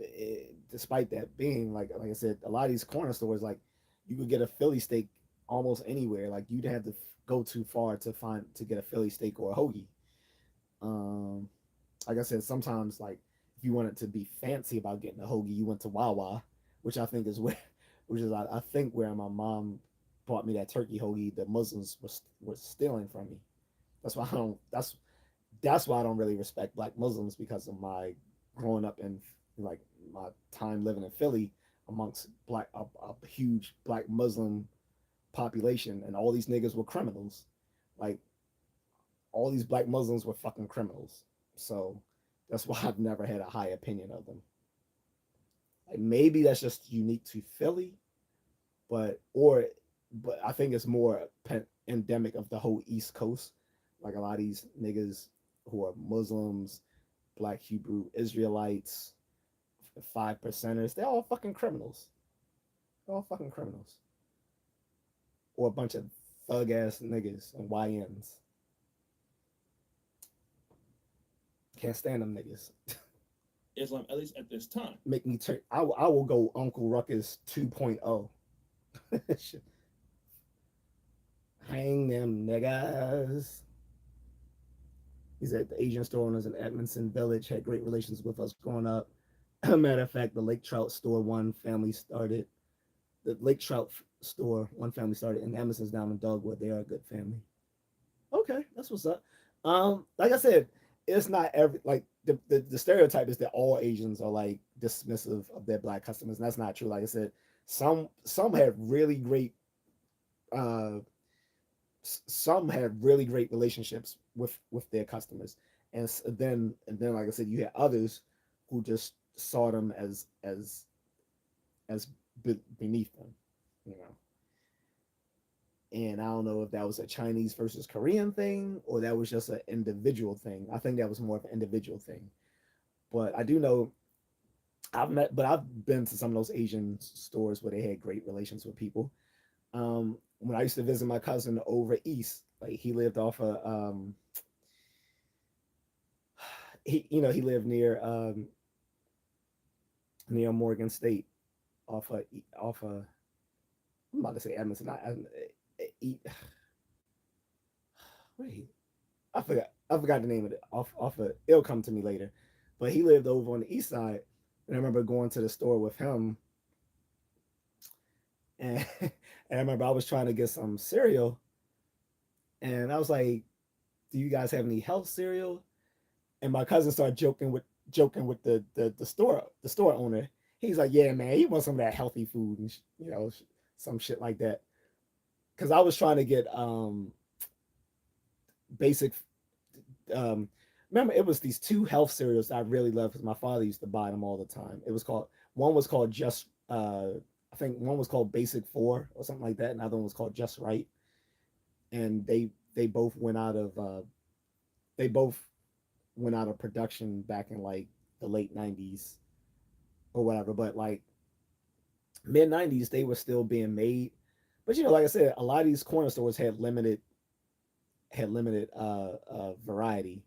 despite that being like I said, a lot of these corner stores, like you could get a Philly steak almost anywhere. Like you'd have to go too far to get a Philly steak or a hoagie. Um, like I said, sometimes like if you wanted to be fancy about getting a hoagie, you went to Wawa, which I think is where, I think where my mom bought me that turkey hoagie the Muslims were stealing from me. That's why I don't. That's why I don't really respect black Muslims, because of my growing up in like my time living in Philly amongst a huge black Muslim population, and all these niggas were criminals. Like all these black Muslims were fucking criminals. So that's why I've never had a high opinion of them. Like maybe that's just unique to Philly, but I think it's more endemic of the whole East Coast. Like a lot of these niggas who are Muslims, Black Hebrew Israelites, 5%ers, they're all fucking criminals. They're all fucking criminals. Or a bunch of thug ass niggas and YNs. Can't stand them niggas. Islam, at least at this time. Make me turn. I will go Uncle Ruckus 2.0. Hang them niggas. He said the Asian store owners in Edmondson Village had great relations with us growing up. Matter of fact, the Lake Trout store one family started. The Lake Trout store one family started, and Emerson's down in Dogwood. They are a good family. Okay, that's what's up. Like I said, it's not every like the stereotype is that all Asians are like dismissive of their black customers, and that's not true. Like I said, some have really great some had really great relationships with their customers, and then like I said, you had others who just saw them as beneath them, you know. And I don't know if that was a Chinese versus Korean thing or that was just an individual thing. I think that was more of an individual thing. But I do know I've been to some of those Asian stores where they had great relations with people. When I used to visit my cousin over east, like he lived off a he lived near Morgan State off a I'm about to say Edmonton, not wait, I forgot the name of it. Off of it'll come to me later. But he lived over on the east side, and I remember going to the store with him, and, and I remember I was trying to get some cereal, and I was like, "Do you guys have any health cereal?" And my cousin started joking with the store owner. He's like, "Yeah, man, he wants some of that healthy food and some shit like that." Because I was trying to get basic um remember it was these two health cereals that I really loved because my father used to buy them all the time. It was called one was called just I think one was called Basic Four or something like that, and the other one was called Just Right. And they both went out of they both went out of production back in like the late 90s or whatever. But like mid 90s they were still being made. But like I said, a lot of these corner stores had limited variety.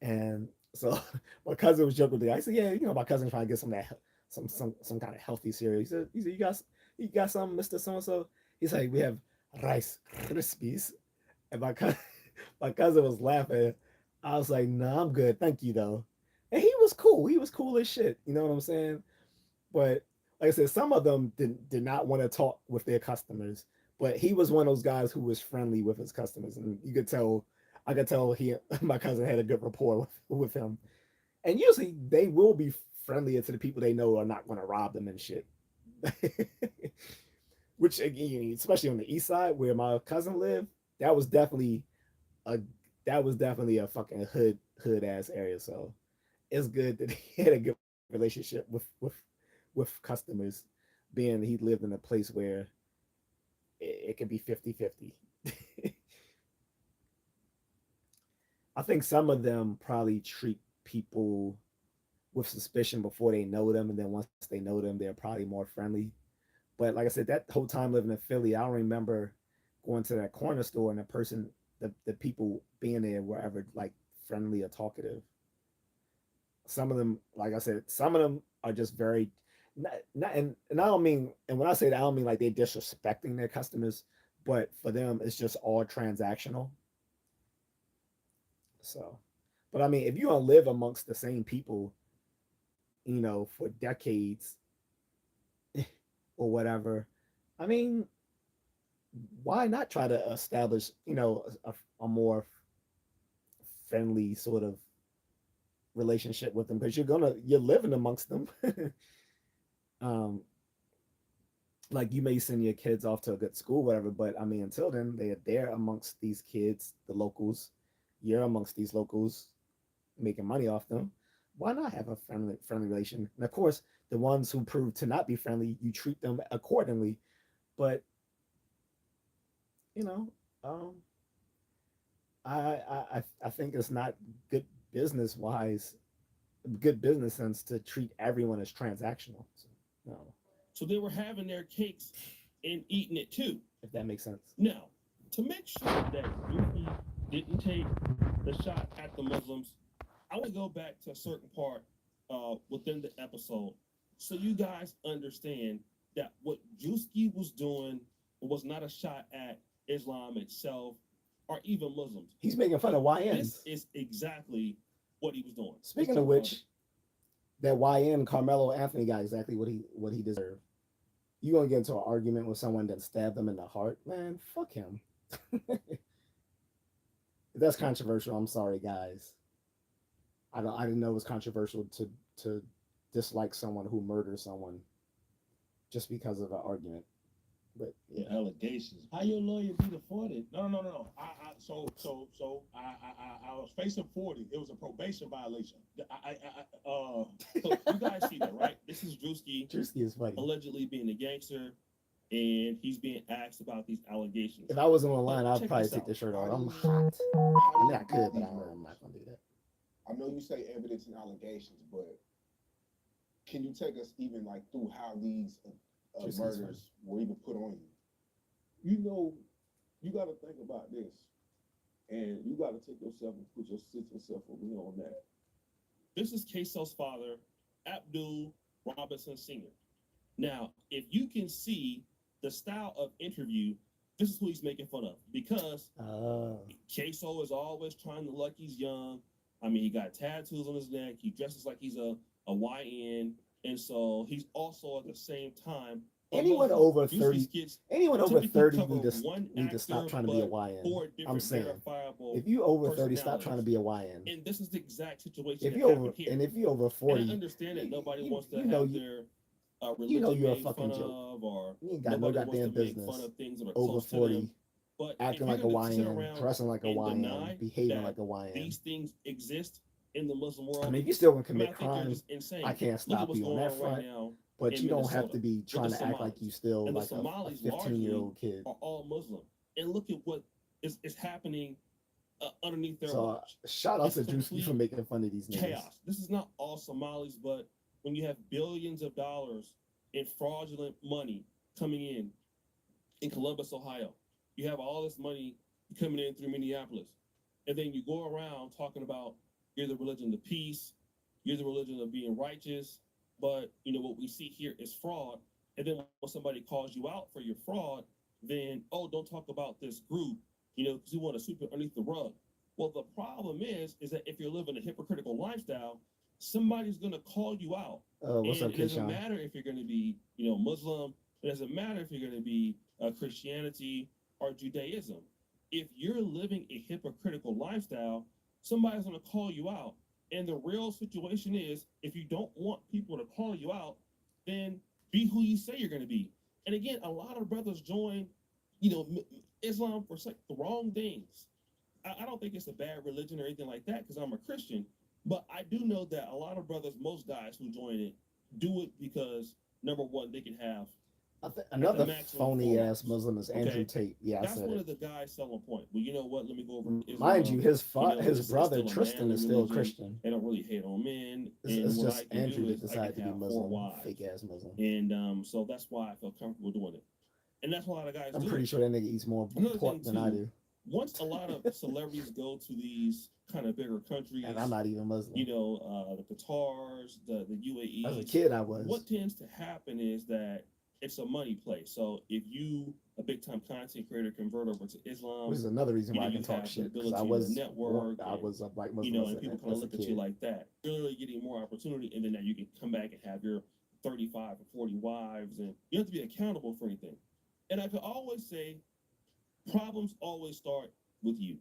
And so my cousin was joking with me. I said, "Yeah, my cousin's trying to get some of that, some kind of healthy cereal." He said, "You got some, Mister So and So?" He's like, "We have Rice Krispies." And my cousin was laughing. I was like, "Nah, I'm good, thank you though." And he was cool. He was cool as shit. You know what I'm saying? But like I said, some of them did not want to talk with their customers. But he was one of those guys who was friendly with his customers, and you could tell. I could tell my cousin had a good rapport with him. And usually they will be friendlier to the people they know are not going to rob them and shit. Which again, especially on the east side where my cousin lived, that was definitely a a fucking hood ass area. So it's good that he had a good relationship with customers, being he lived in a place where it could be 50-50. I think some of them probably treat people with suspicion before they know them, and then once they know them, they're probably more friendly. But like I said, that whole time living in Philly, I don't remember going to that corner store and the people being there were ever like friendly or talkative. Some of them, like I said, some of them are just very not and I don't mean, and when I say that, I don't mean like they're disrespecting their customers, but for them, it's just all transactional. So, but I mean, if you don't live amongst the same people, for decades or whatever, I mean, why not try to establish, a more friendly sort of relationship with them because you're living amongst them. um, like you may send your kids off to a good school, whatever, but I mean, until then, they are there amongst these kids, the locals. You're amongst these locals, making money off them. Why not have a friendly relation? And of course, the ones who prove to not be friendly, you treat them accordingly. But you know, um, I think it's not good business wise, good business sense to treat everyone as transactional. So, no. So they were having their cakes and eating it too. If that makes sense. Now, to make sure that Yuki didn't take the shot at the Muslims, I would go back to a certain part within the episode so you guys understand that what Juski was doing was not a shot at Islam itself or even Muslims. He's making fun of YNs. This is exactly what he was doing. Speaking of which, that YN Carmelo Anthony got exactly what he deserved. You gonna get into an argument with someone that stabbed him in the heart, man? Fuck him. If that's controversial, I'm sorry, guys. I didn't know it was controversial to dislike someone who murdered someone just because of an argument. But yeah. Allegations. How your lawyer be the 40? No. So I was facing 40. It was a probation violation. So you guys see that, right? This is Drewski. Drewski is funny. Allegedly being a gangster, and he's being asked about these allegations. If I wasn't online, I'd probably take the shirt off. I'm hot. I mean, I could, but I'm not gonna do that. I know you say evidence and allegations, but can you take us even like through how these murders were even put on you? You know, you got to think about this, and you got to take yourself and put yourself over here on that. This is Queso's father, Abdul Robinson Sr. Now, if you can see the style of interview, this is who he's making fun of, because Queso is always trying to look like he's young. I mean, he got tattoos on his neck. He dresses like he's a YN. And so he's also at the same time. Anyone over 30 need to stop trying to be a YN. I'm saying, if you over 30, stop trying to be a YN. And this is the exact situation. If you over 40, and I understand that nobody wants to have their you know religion you're a made fucking fun joke. of, or You ain't got no nobody wants goddamn to make business fun of things that are over close to 40, them. But acting like a YN, dressing like a YN, behaving like a YN. These things exist in the Muslim world. I mean, you still gonna commit I think they're crimes. just insane. I can't Look at stop what's you on going that on front. right now But in you don't have Minnesota to be with trying the to act like Somalis. you still And the like a Somalis 15-year-old kid. are all Muslim. And look at what is happening underneath their So watch. shout out It's to Drewski for making fun of these niggas. chaos. This is not all Somalis, but when you have billions of dollars in fraudulent money coming in Columbus, Ohio, you have all this money coming in through Minneapolis, and then you go around talking about you're the religion of peace, you're the religion of being righteous, but you know what we see here is fraud. And then when somebody calls you out for your fraud, then don't talk about this group, because you want to sweep it underneath the rug. Well, the problem is that if you're living a hypocritical lifestyle, somebody's going to call you out. What's up, It doesn't Keyshawn? matter if you're going to be, Muslim. It doesn't matter if you're going to be Christianity or Judaism. If you're living a hypocritical lifestyle, somebody's going to call you out. And the real situation is, if you don't want people to call you out, then be who you say you're going to be. And again, a lot of brothers join, Islam for the wrong things. I don't think it's a bad religion or anything like that, because I'm a Christian. But I do know that a lot of brothers, most guys who join it, do it because, number one, they can have Another phony ass Muslim is Andrew Okay. Tate. Yeah, I That's said one it. of the guys' selling point. Well, you know what? Let me go over Islam. Mind you, his it's brother still a Tristan manly is still religion. Christian. They don't really hate on men. It's and what just I can Andrew do that is I decided to can be have 4 Muslim, wives. fake ass Muslim. And so that's why I feel comfortable doing it. And that's why a lot of guys I'm do pretty it. sure that nigga eats more Another pork thing, than I too, do. Once a lot of celebrities go to these kind of bigger countries, And I'm not even Muslim. the Qatars, the UAE. As a kid, I was. What tends to happen is that it's a money play. So if you, a big time content creator, convert over to Islam, Which is another reason why I you can talk have the shit, because ability I to was network. I and, was a white Muslim and people kind of as a look at you kid. like that. You're literally getting more opportunity, and then now you can come back and have your 35 or 40 wives, and you don't have to be accountable for anything. And I could always say, problems always start with you.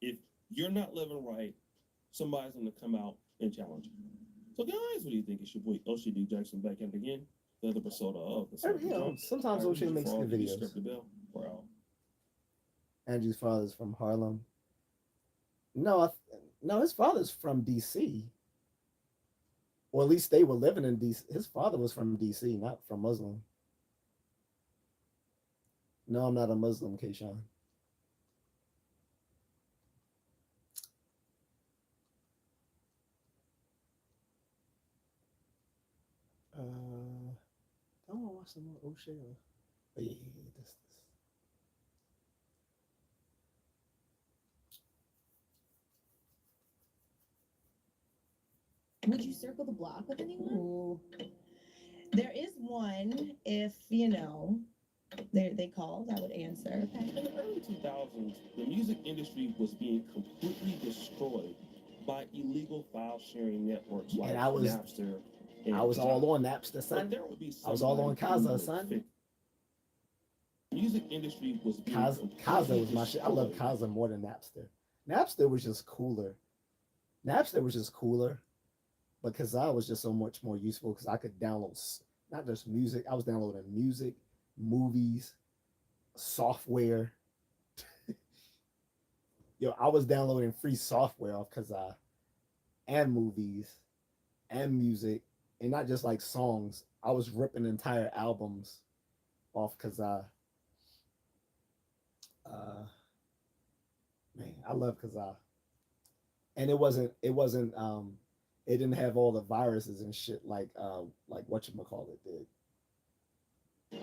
If you're not living right, somebody's going to come out and challenge you. So guys, what do you think? It's your boy OCD Jackson back in again. The other persona of the Sometimes OC makes good videos. We're out. Andrew's father's from Harlem. No, his father's from DC. Or at least they were living in DC. His father was from DC, not from Muslim. No, I'm not a Muslim, Keyshawn. I want to watch some more O'Shea. Oh, yeah, this. Would you circle the block with anyone? There is one. If they called, I would answer. In the early 2000s, the music industry was being completely destroyed by illegal file sharing networks like And I was Napster. I was all on Napster, son. But there would be I was all on somebody who Kazaa, would son. fix. Music industry was being Kazaa was my shit. I love destroyed. Kazaa more than Napster. Napster was just cooler. But Kazaa was just so much more useful because I could download not just music. I was downloading music, movies, software. I was downloading free software off Kazaa, and movies, and music, and not just like songs. I was ripping entire albums off Kazaa. Man, I love Kazaa. and it didn't have all the viruses and shit like whatchamacallit did.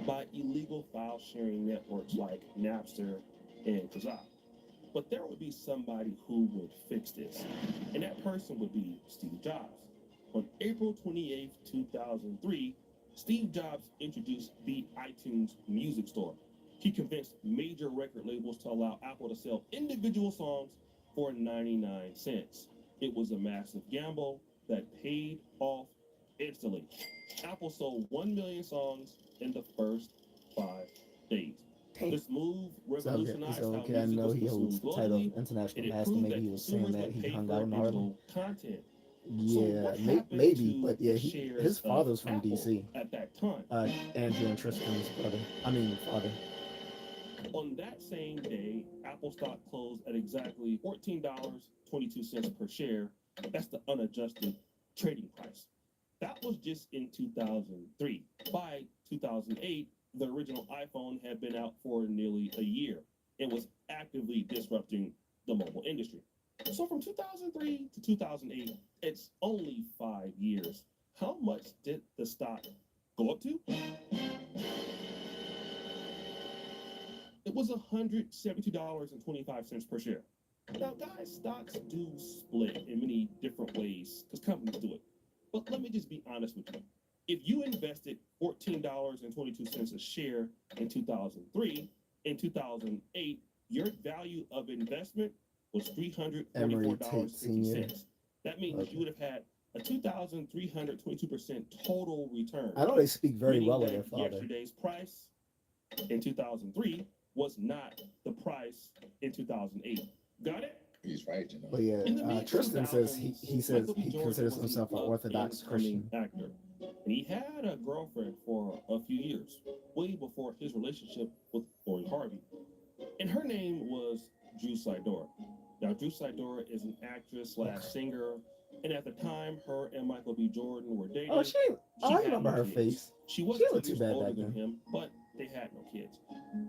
By illegal file sharing networks like Napster and Kazaa. But there would be somebody who would fix this, and that person would be Steve Jobs. On April 28th, 2003, Steve Jobs introduced the iTunes Music Store. He convinced major record labels to allow Apple to sell individual songs for 99 cents. It was a massive gamble that paid off instantly. Apple sold 1 million songs in the first 5 days. This move revolutionized how okay. I music know was he holds consumed the title globally, of international and it master. proved Maybe that he was saying consumers that would he pay hung for out in Harlem. digital content. So Yeah, what happened maybe, to but yeah, the his shares father's of from Apple DC. at that time? Andrew and Tristan's brother. I mean, father. On that same day, Apple stock closed at exactly $14.22 per share. That's the unadjusted trading price. That was just in 2003. By 2008, the original iPhone had been out for nearly a year and was actively disrupting the mobile industry. So from 2003 to 2008, it's only 5 years. How much did the stock go up to? It was $172.25 per share. Now, guys, stocks do split in many different ways because companies do it. But let me just be honest with you. If you invested $14.22 a share in 2003, in 2008, your value of investment was $344.50. That means you would have had a 2,322% total return. I know they speak very meaning well of that their father. Yesterday's price in 2003 was not the price in 2008. Got it? He's right, you know. But yeah, Tristan says he says he considers himself an Orthodox Christian. Actor, and he had a girlfriend for a few years, way before his relationship with Lori Harvey, and her name was Drew Sidora. Now, Drew Sidora is an actress / singer, and at the time, her and Michael B. Jordan were dating. Oh, I had remember no her kids. face. She was She 2 looked too years bad older back than then. him, but they had no kids,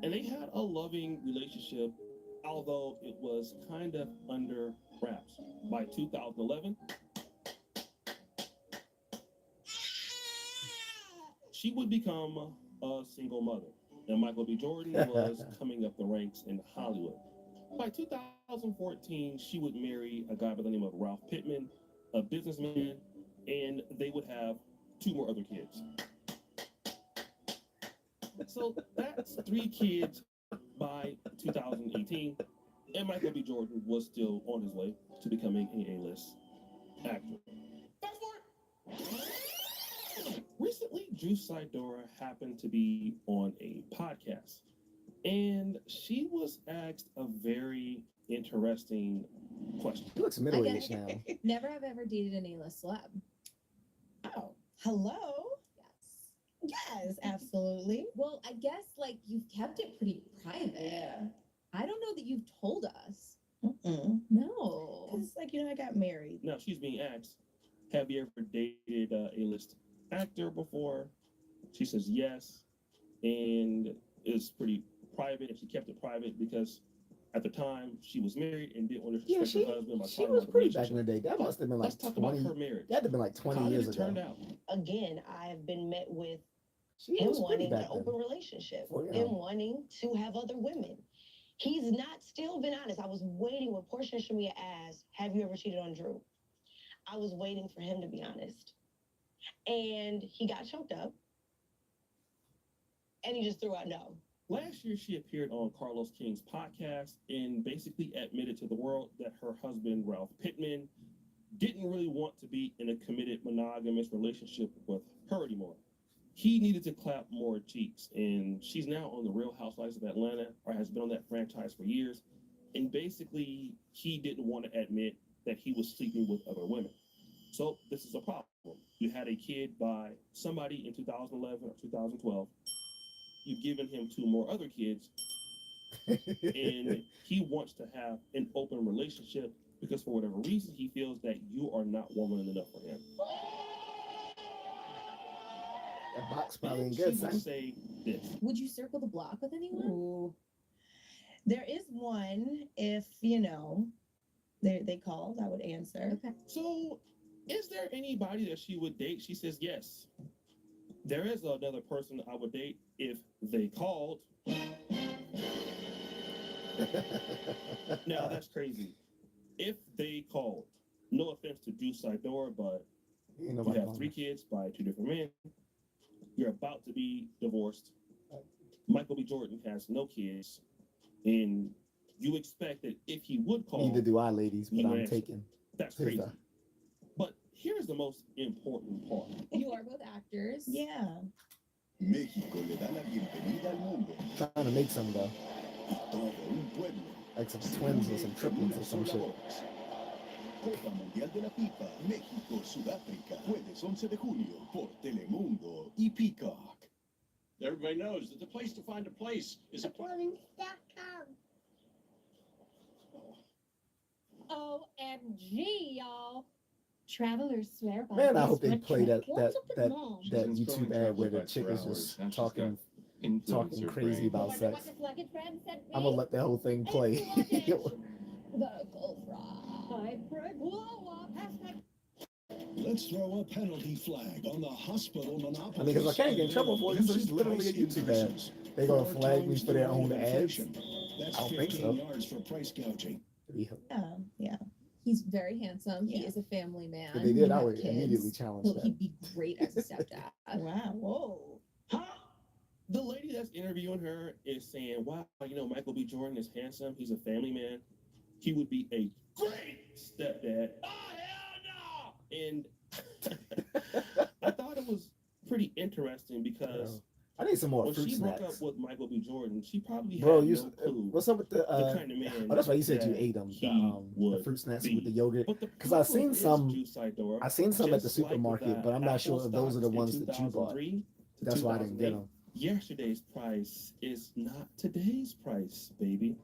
and they had a loving relationship, although it was kind of under wraps. By 2011, she would become a single mother, and Michael B. Jordan was coming up the ranks in Hollywood. By 2014, she would marry a guy by the name of Ralph Pittman, a businessman, and they would have 2 more other kids. So that's 3 kids by 2018, and Michael B. Jordan was still on his way to becoming an A-list actor. Fast forward. Recently, Drew Sidora happened to be on a podcast, and she was asked a very interesting question. He looks middle-aged now. Never have ever dated an A-list celeb. Oh, hello? Yes, absolutely. Well, I guess like you've kept it pretty private. Yeah. I don't know that you've told us. Mm-mm. No. Because, like, I got married. Now, she's being asked, have you ever dated a A-list actor before? She says yes, and it's pretty private, and she kept it private because at the time she was married and didn't want to disrespect her husband by She talking was about the pretty back in relationship. the day. That must have been like Let's talk about 20. her marriage. That had to been like 20 How years did it ago. turn out? Again, I have been met with She him was pretty wanting an back then. open relationship, For, you him know. wanting to have other women. He's not still been honest. I was waiting when Portia and Shamia asked, have you ever cheated on Drew? I was waiting for him to be honest. And he got choked up. And he just threw out no. Last year, she appeared on Carlos King's podcast and basically admitted to the world that her husband, Ralph Pittman, didn't really want to be in a committed monogamous relationship with her anymore. He needed to clap more cheeks, and she's now on the Real Housewives of Atlanta, or has been on that franchise for years. And basically, he didn't want to admit that he was sleeping with other women. So this is a problem. You had a kid by somebody in 2011 or 2012. You've given him 2 more other kids, and he wants to have an open relationship because for whatever reason, he feels that you are not woman enough for him. That box probably ain't She good, would son. say this. Would you circle the block with anyone? Ooh. There is one if, They called, I would answer. Okay. So, is there anybody that she would date? She says yes. There is another person I would date if they called. Now that's crazy. If they called, no offense to Drew Sidor, but Ain't you nobody have calling 3 her. kids by 2 different men. You're about to be divorced. Michael B. Jordan has no kids, and you expect that if he would call, Neither do I, ladies, but you I'm answer. taking. That's Here's crazy. the- But here's the most important part. You are both actors. Yeah. México le da la bienvenida al mundo. Trying to make some though. Y todo un pueblo. Like some twins or some triplets or some shit. Copa Mundial de la FIFA, México, Sudáfrica, jueves 11 de julio por Telemundo y Peacock. Everybody knows that the place to find a place is a OMG, y'all. Travelers swear by Man, I this hope they red play trip. that What's up with mom? YouTube ad where the chick is just talking crazy about Wonder what sex. this luggage friend said to I'm me? gonna let the whole thing play. Vocal fry. Whoa, pass that. Let's throw a penalty flag on the hospital monopoly. I mean, because I can't get in trouble for it. This is literally a YouTube ad. They gonna flag me for their own ads? That's I don't think 15 so. yards for price gouging. Yeah. He's very handsome. He Yeah. is a family man. If they did, You I have would kids. immediately challenge that. He'd be great as a stepdad. Wow. Whoa. The lady that's interviewing her is saying, wow, Michael B. Jordan is handsome. He's a family man. He would be a great stepdad. Oh, hell no! And I thought it was pretty interesting because I need some more when fruit she broke snacks. up with Michael B. Jordan, she probably Bro, had you, no clue what's up with the kind of man oh, that's why you said you that ate them. he The would fruit snacks be. with the yogurt. But the Because I problem seen is, some. Drew Sidor, I seen some at the just like supermarket, the but I'm not Apple sure if those are the stocks in ones that you bought. 2003 to That's why I didn't get 2008, them. Yesterday's price is not today's price, baby.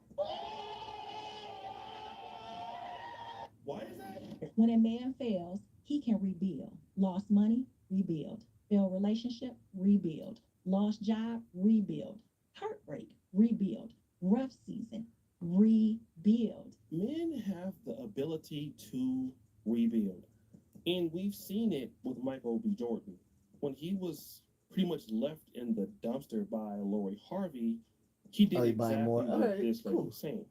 Why is that? When a man fails, he can rebuild. Lost money, rebuild. Failed relationship, rebuild. Lost job, rebuild. Heartbreak, rebuild. Rough season, rebuild. Men have the ability to rebuild. And we've seen it with Michael B. Jordan. When he was pretty much left in the dumpster by Lori Harvey, he did Oh, you exactly buying more? what Alright, this lady cool. was saying.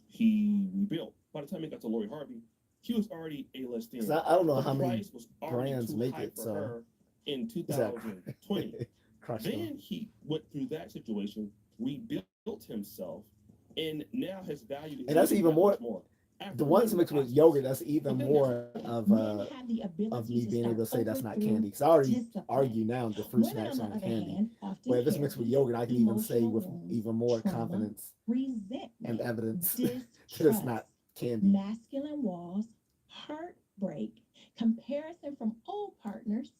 He rebuilt. By the time he got to Lori Harvey, he was already A-list in. 'Cause I don't know The how many price was already brands too make high it, for so her in is that 2020. crushed them. Then he went through that situation, rebuilt himself, and now his value is And that's even that more. much more. After The ones winning mixed the with Oscars. yogurt, that's even But then more of Men have the of ability me to being able to start say that's over not through candy. Because I already discipline. argue now that fruit Women, snacks on the aren't other candy. hand, often But if it's mixed with carry yogurt, I can even say emotional with wounds, even more trauma, confidence resentment, and evidence that it's distrust, not candy. masculine walls, heartbreak, comparison from old partners,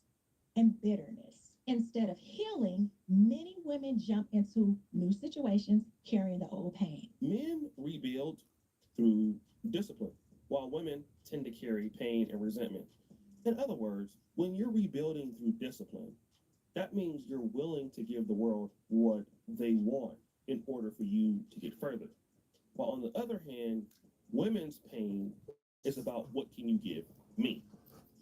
and bitterness. Instead of healing, many women jump into new situations carrying the old pain. Men rebuild through discipline, while women tend to carry pain and resentment. In other words, when you're rebuilding through discipline, that means you're willing to give the world what they want in order for you to get further. While on the other hand, women's pain is about what can you give me?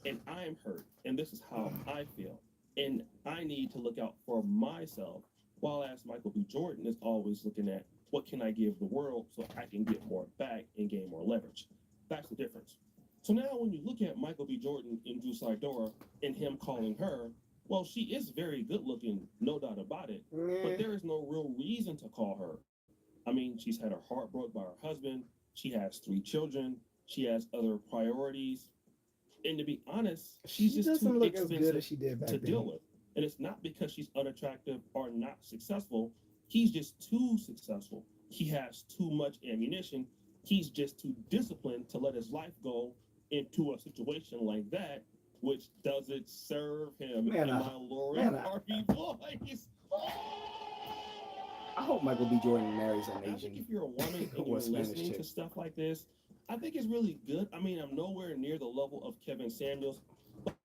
And I'm hurt, and this is how I feel. And I need to look out for myself, while as Michael B. Jordan is always looking at what can I give the world so I can get more back and gain more leverage. That's the difference. So now when you look at Michael B. Jordan in Drew Sidor and him calling her, well, she is very good looking, no doubt about it, but there is no real reason to call her. I mean, she's had her heart broke by her husband. She has 3 children. She has other priorities. And to be honest, she's She just doesn't too look as good expensive as she did back to then. deal with. And it's not because she's unattractive or not successful. He's just too successful. He has too much ammunition. He's just too disciplined to let his life go into a situation like that, which doesn't serve him. Man, and my Lori Harvey voice. I hope Michael B. Jordan marries an I think Asian if you're a woman and or you're a Spanish listening chick. to stuff like this, I think it's really good. I mean, I'm nowhere near the level of Kevin Samuels,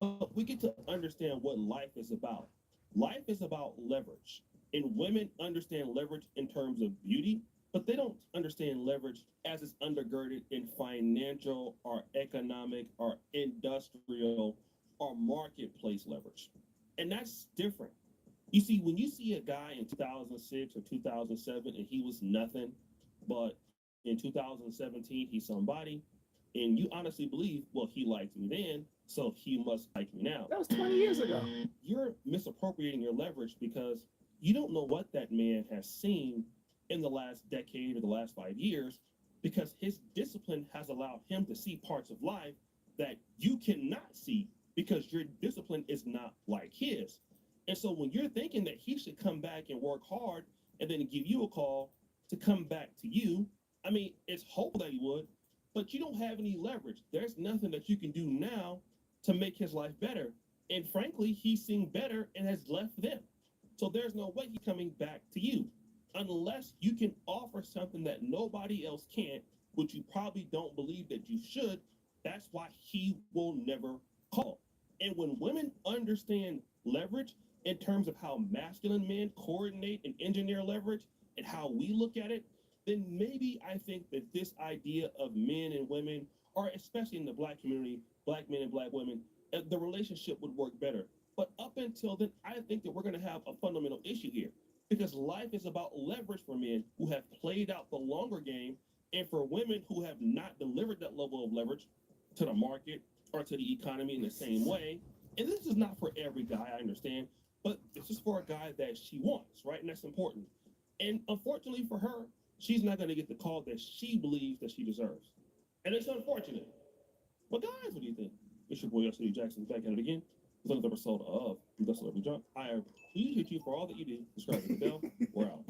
but we get to understand what life is about. Life is about leverage. And women understand leverage in terms of beauty, but they don't understand leverage as it's undergirded in financial or economic or industrial or marketplace leverage. And that's different. You see, when you see a guy in 2006 or 2007 and he was nothing, but in 2017 he's somebody, and you honestly believe, well, he liked me then, so he must like me now. That was 20 years ago. You're misappropriating your leverage because you don't know what that man has seen in the last decade or the last 5 years, because his discipline has allowed him to see parts of life that you cannot see because your discipline is not like his. And so when you're thinking that he should come back and work hard and then give you a call to come back to you, I mean, it's hopeful that he would, but you don't have any leverage. There's nothing that you can do now to make his life better. And frankly, he's seen better and has left them. So there's no way he's coming back to you unless you can offer something that nobody else can, which you probably don't believe that you should. That's why he will never call. And when women understand leverage in terms of how masculine men coordinate and engineer leverage and how we look at it, then maybe I think that this idea of men and women, or especially in the Black community, Black men and Black women, the relationship would work better. But up until then, I think that we're going to have a fundamental issue here, because life is about leverage for men who have played out the longer game, and for women who have not delivered that level of leverage to the market or to the economy in the same way. And this is not for every guy, I understand, but this is for a guy that she wants, right? And that's important. And unfortunately for her, she's not going to get the call that she believes that she deserves. And it's unfortunate. But guys, what do you think? It's your boy, J.A.C. Jackson, back at it again with another episode of The Celebrity Junk. I appreciate you for all that you do. Subscribe to the bell. We're out.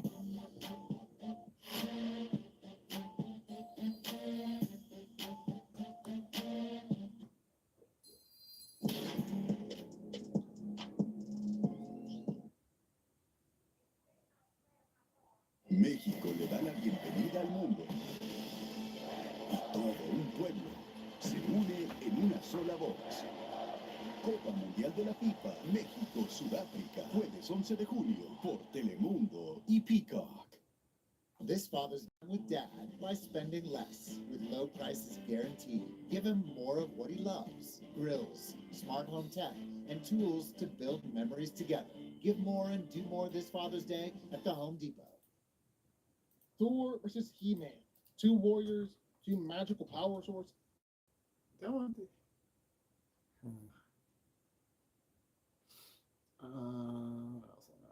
México le da la bienvenida al mundo y todo un pueblo se une en una sola voz. Copa Mundial de la FIFA, México, Sudáfrica, jueves 11 de julio por Telemundo y Peacock. This Father's Day with Dad by spending less with low prices guaranteed. Give him more of what he loves. Grills, smart home tech, and tools to build memories together. Give more and do more this Father's Day at the Home Depot. Thor versus He-Man. Two warriors, two magical power swords. That one. What else I know?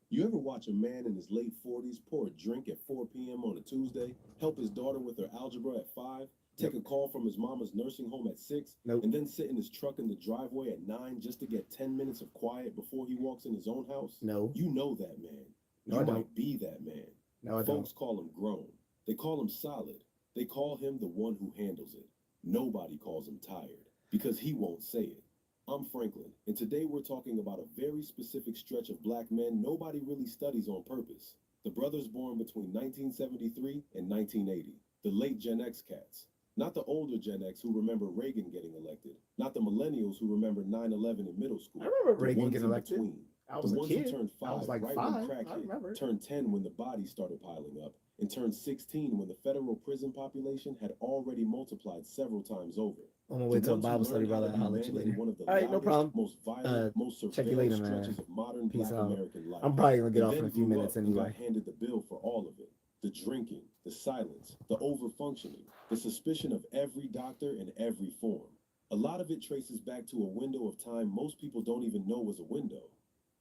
You ever watch a man in his late 40s pour a drink at 4 p.m. on a Tuesday, help his daughter with her algebra at 5, take a call from his mama's nursing home at 6, and then sit in his truck in the driveway at 9 just to get 10 minutes of quiet before he walks in his own house? No. You know that man. No, you I don't. might be that man. No, I Folks don't. call him grown. They call him solid. They call him the one who handles it. Nobody calls him tired because he won't say it. I'm Franklin, and today we're talking about a very specific stretch of Black men nobody really studies on purpose. The brothers born between 1973 and 1980, the late Gen X cats. Not the older Gen X who remember Reagan getting elected, not the millennials who remember 9/11 in middle school. I remember The Reagan ones getting in elected. between. I was The a ones kid. who turned 5 I was like right 5. when crack I hit, remember. turned 10 when the bodies started piling up, and turned 16 when the federal prison population had already multiplied several times over. I'm gonna wait till Bible study, brother. I'll let you later. All right, no problem. Most violent, most Check you later, surveilled man. stretches of modern Peace Black out. American life. I'm probably gonna get And off in then a few grew minutes up and got anyway. handed the bill for all of it. The drinking, the silence, the overfunctioning, the suspicion of every doctor in every form. A lot of it traces back to a window of time most people don't even know was a window.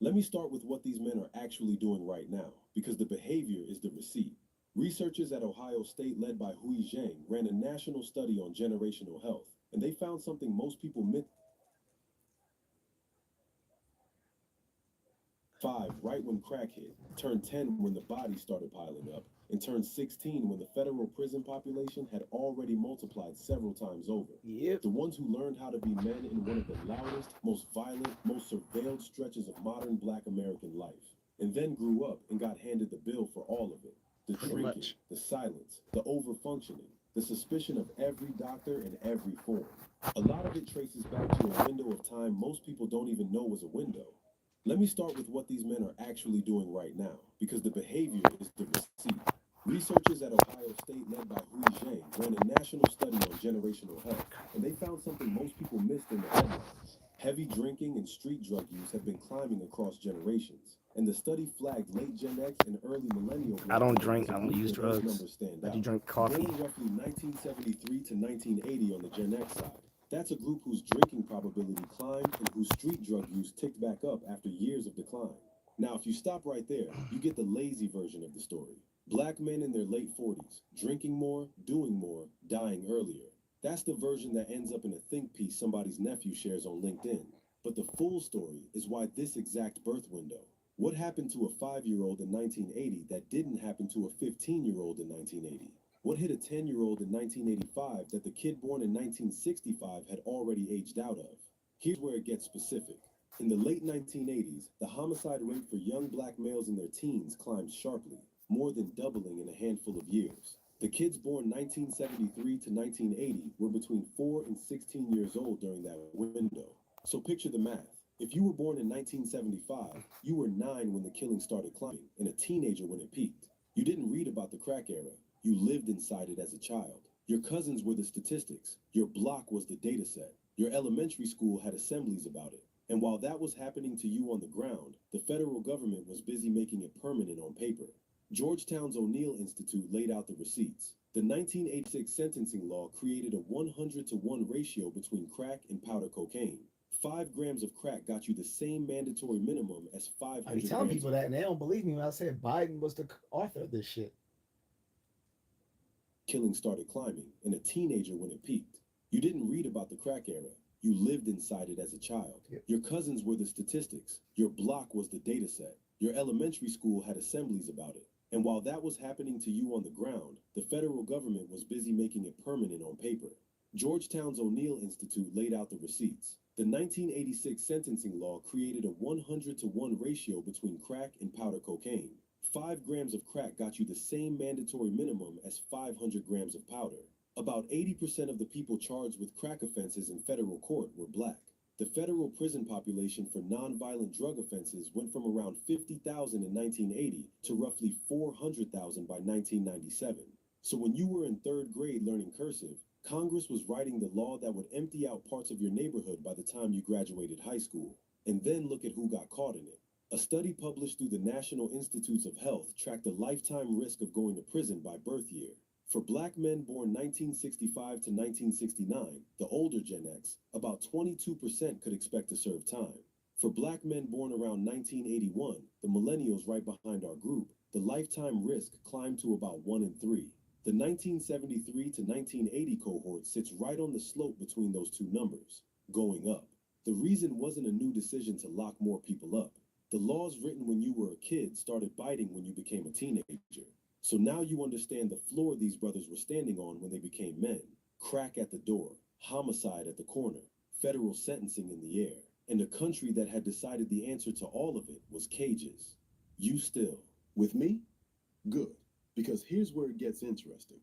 Let me start with what these men are actually doing right now, because the behavior is the receipt. Researchers at Ohio State, led by Hui Zhang, ran a national study on generational health, and they found something most people miss. 5 right when crack hit, turned 10 when the bodies started piling up, and turned 16 when the federal prison population had already multiplied several times over. The ones who learned how to be men in one of the loudest, most violent, most surveilled stretches of modern Black American life. and then grew up and got handed the bill for all of it. The Pretty drinking, much. the silence, the overfunctioning, the suspicion of every doctor in every form. A lot of it traces back to a window of time most people don't even know was a window. Let me start with what these men are actually doing right now, because the behavior is the receipt. Researchers at Ohio State, led by Hui Zhang, ran a national study on generational health, and they found something most people missed in the headlines. Heavy drinking and street drug use have been climbing across generations, and the study flagged late Gen X and early millennial. I don't drink, I don't use drugs. Numbers stand I out. do drink coffee. Born roughly 1973 to 1980 on the Gen X side. That's a group whose drinking probability climbed and whose street drug use ticked back up after years of decline. Now, if you stop right there, you get the lazy version of the story. Black men in their late 40s, drinking more, doing more, dying earlier. That's the version that ends up in a think piece somebody's nephew shares on LinkedIn. But the full story is why this exact birth window. What happened to a 5-year-old in 1980 that didn't happen to a 15-year-old in 1980? What hit a 10-year-old in 1985 that the kid born in 1965 had already aged out of? Here's where it gets specific. In the late 1980s, the homicide rate for young black males in their teens climbed sharply, more than doubling in a handful of years. The kids born 1973 to 1980 were between 4 and 16 years old during that window. So picture the math. If you were born in 1975, you were 9 when the killing started climbing, and a teenager when it peaked. You didn't read about the crack era. You lived inside it as a child. Your cousins were the statistics. Your block was the data set. Your elementary school had assemblies about it. And while that was happening to you on the ground, the federal government was busy making it permanent on paper. Georgetown's O'Neill Institute laid out the receipts. The 1986 sentencing law created a 100-to-1 ratio between crack and powder cocaine. 5 grams of crack got you the same mandatory minimum as 500 I be telling grams. people that, and they don't believe me when I said Biden was the author of this shit. Killing started climbing, and a teenager when it peaked. You didn't read about the crack era. You lived inside it as a child. Your cousins were the statistics. Your block was the data set. Your elementary school had assemblies about it. And while that was happening to you on the ground, the federal government was busy making it permanent on paper. Georgetown's O'Neill Institute laid out the receipts. The 1986 sentencing law created a 100-to-1 ratio between crack and powder cocaine. 5 grams of crack got you the same mandatory minimum as 500 grams of powder. About 80% of the people charged with crack offenses in federal court were black. The federal prison population for nonviolent drug offenses went from around 50,000 in 1980 to roughly 400,000 by 1997. So when you were in 3rd grade learning cursive, Congress was writing the law that would empty out parts of your neighborhood by the time you graduated high school. And then look at who got caught in it. A study published through the National Institutes of Health tracked the lifetime risk of going to prison by birth year. For black men born 1965 to 1969, the older Gen X, about 22% could expect to serve time. For black men born around 1981, the millennials right behind our group, the lifetime risk climbed to about 1 in 3. The 1973 to 1980 cohort sits right on the slope between those two numbers, going up. The reason wasn't a new decision to lock more people up. The laws written when you were a kid started biting when you became a teenager. So now you understand the floor these brothers were standing on when they became men. Crack at the door, homicide at the corner, federal sentencing in the air. And a country that had decided the answer to all of it was cages. You still. With me? Good. Because here's where it gets interesting.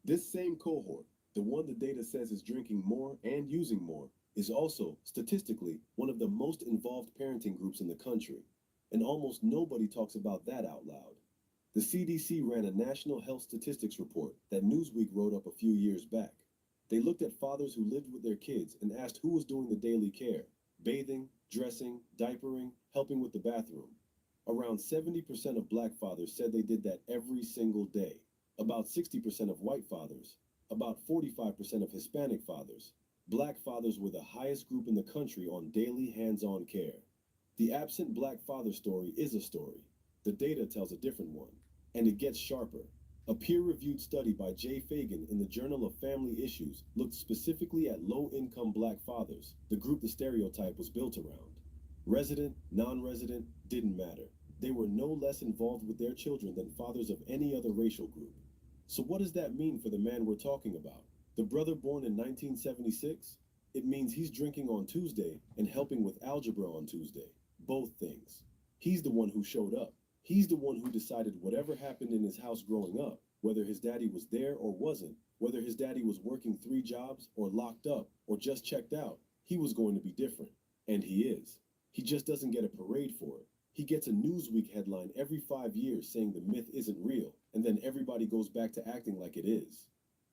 This same cohort, the one the data says is drinking more and using more, is also, statistically, one of the most involved parenting groups in the country. And almost nobody talks about that out loud. The CDC ran a national health statistics report that Newsweek wrote up a few years back. They looked at fathers who lived with their kids and asked who was doing the daily care: bathing, dressing, diapering, helping with the bathroom. Around 70% of black fathers said they did that every single day. About 60% of white fathers. About 45% of Hispanic fathers. Black fathers were the highest group in the country on daily hands-on care. The absent black father story is a story. The data tells a different one. And it gets sharper. A peer-reviewed study by J. Fagan in the Journal of Family Issues looked specifically at low-income black fathers, the group the stereotype was built around. Resident, non-resident, didn't matter. They were no less involved with their children than fathers of any other racial group. So what does that mean for the man we're talking about? The brother born in 1976? It means he's drinking on Tuesday and helping with algebra on Tuesday. Both things. He's the one who showed up. He's the one who decided whatever happened in his house growing up, whether his daddy was there or wasn't, whether his daddy was working 3 jobs or locked up or just checked out, he was going to be different. And he is. He just doesn't get a parade for it. He gets a Newsweek headline every 5 years saying the myth isn't real, and then everybody goes back to acting like it is.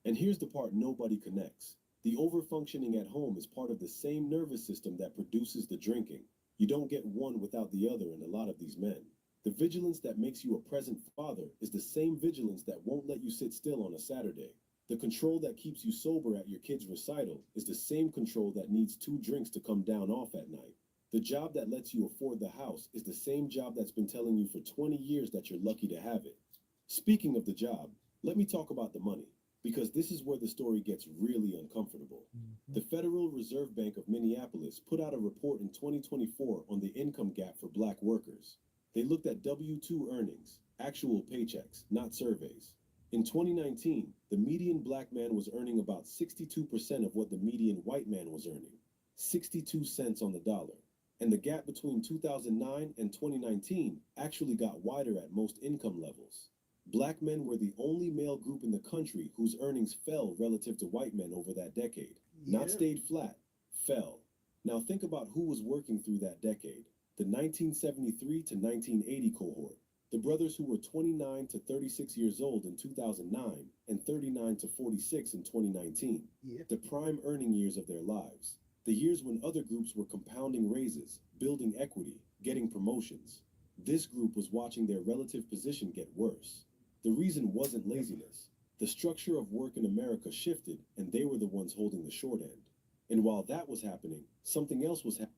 And here's the part nobody connects. The overfunctioning at home is part of the same nervous system that produces the drinking. You don't get one without the other in a lot of these men. The vigilance that makes you a present father is the same vigilance that won't let you sit still on a Saturday. The control that keeps you sober at your kid's recital is the same control that needs 2 drinks to come down off at night. The job that lets you afford the house is the same job that's been telling you for 20 years that you're lucky to have it. Speaking of the job, let me talk about the money, because this is where the story gets really uncomfortable. The Federal Reserve Bank of Minneapolis put out a report in 2024 on the income gap for Black workers. They looked at W-2 earnings, actual paychecks, not surveys. In 2019, the median Black man was earning about 62% of what the median white man was earning, 62 cents on the dollar. And the gap between 2009 and 2019 actually got wider at most income levels. Black men were the only male group in the country whose earnings fell relative to white men over that decade. Not stayed flat, fell. Now think about who was working through that decade. The 1973 to 1980 cohort. The brothers who were 29 to 36 years old in 2009 and 39 to 46 in 2019. The prime earning years of their lives. The years when other groups were compounding raises, building equity, getting promotions. This group was watching their relative position get worse. The reason wasn't laziness. The structure of work in America shifted, and they were the ones holding the short end. And while that was happening, something else was happening.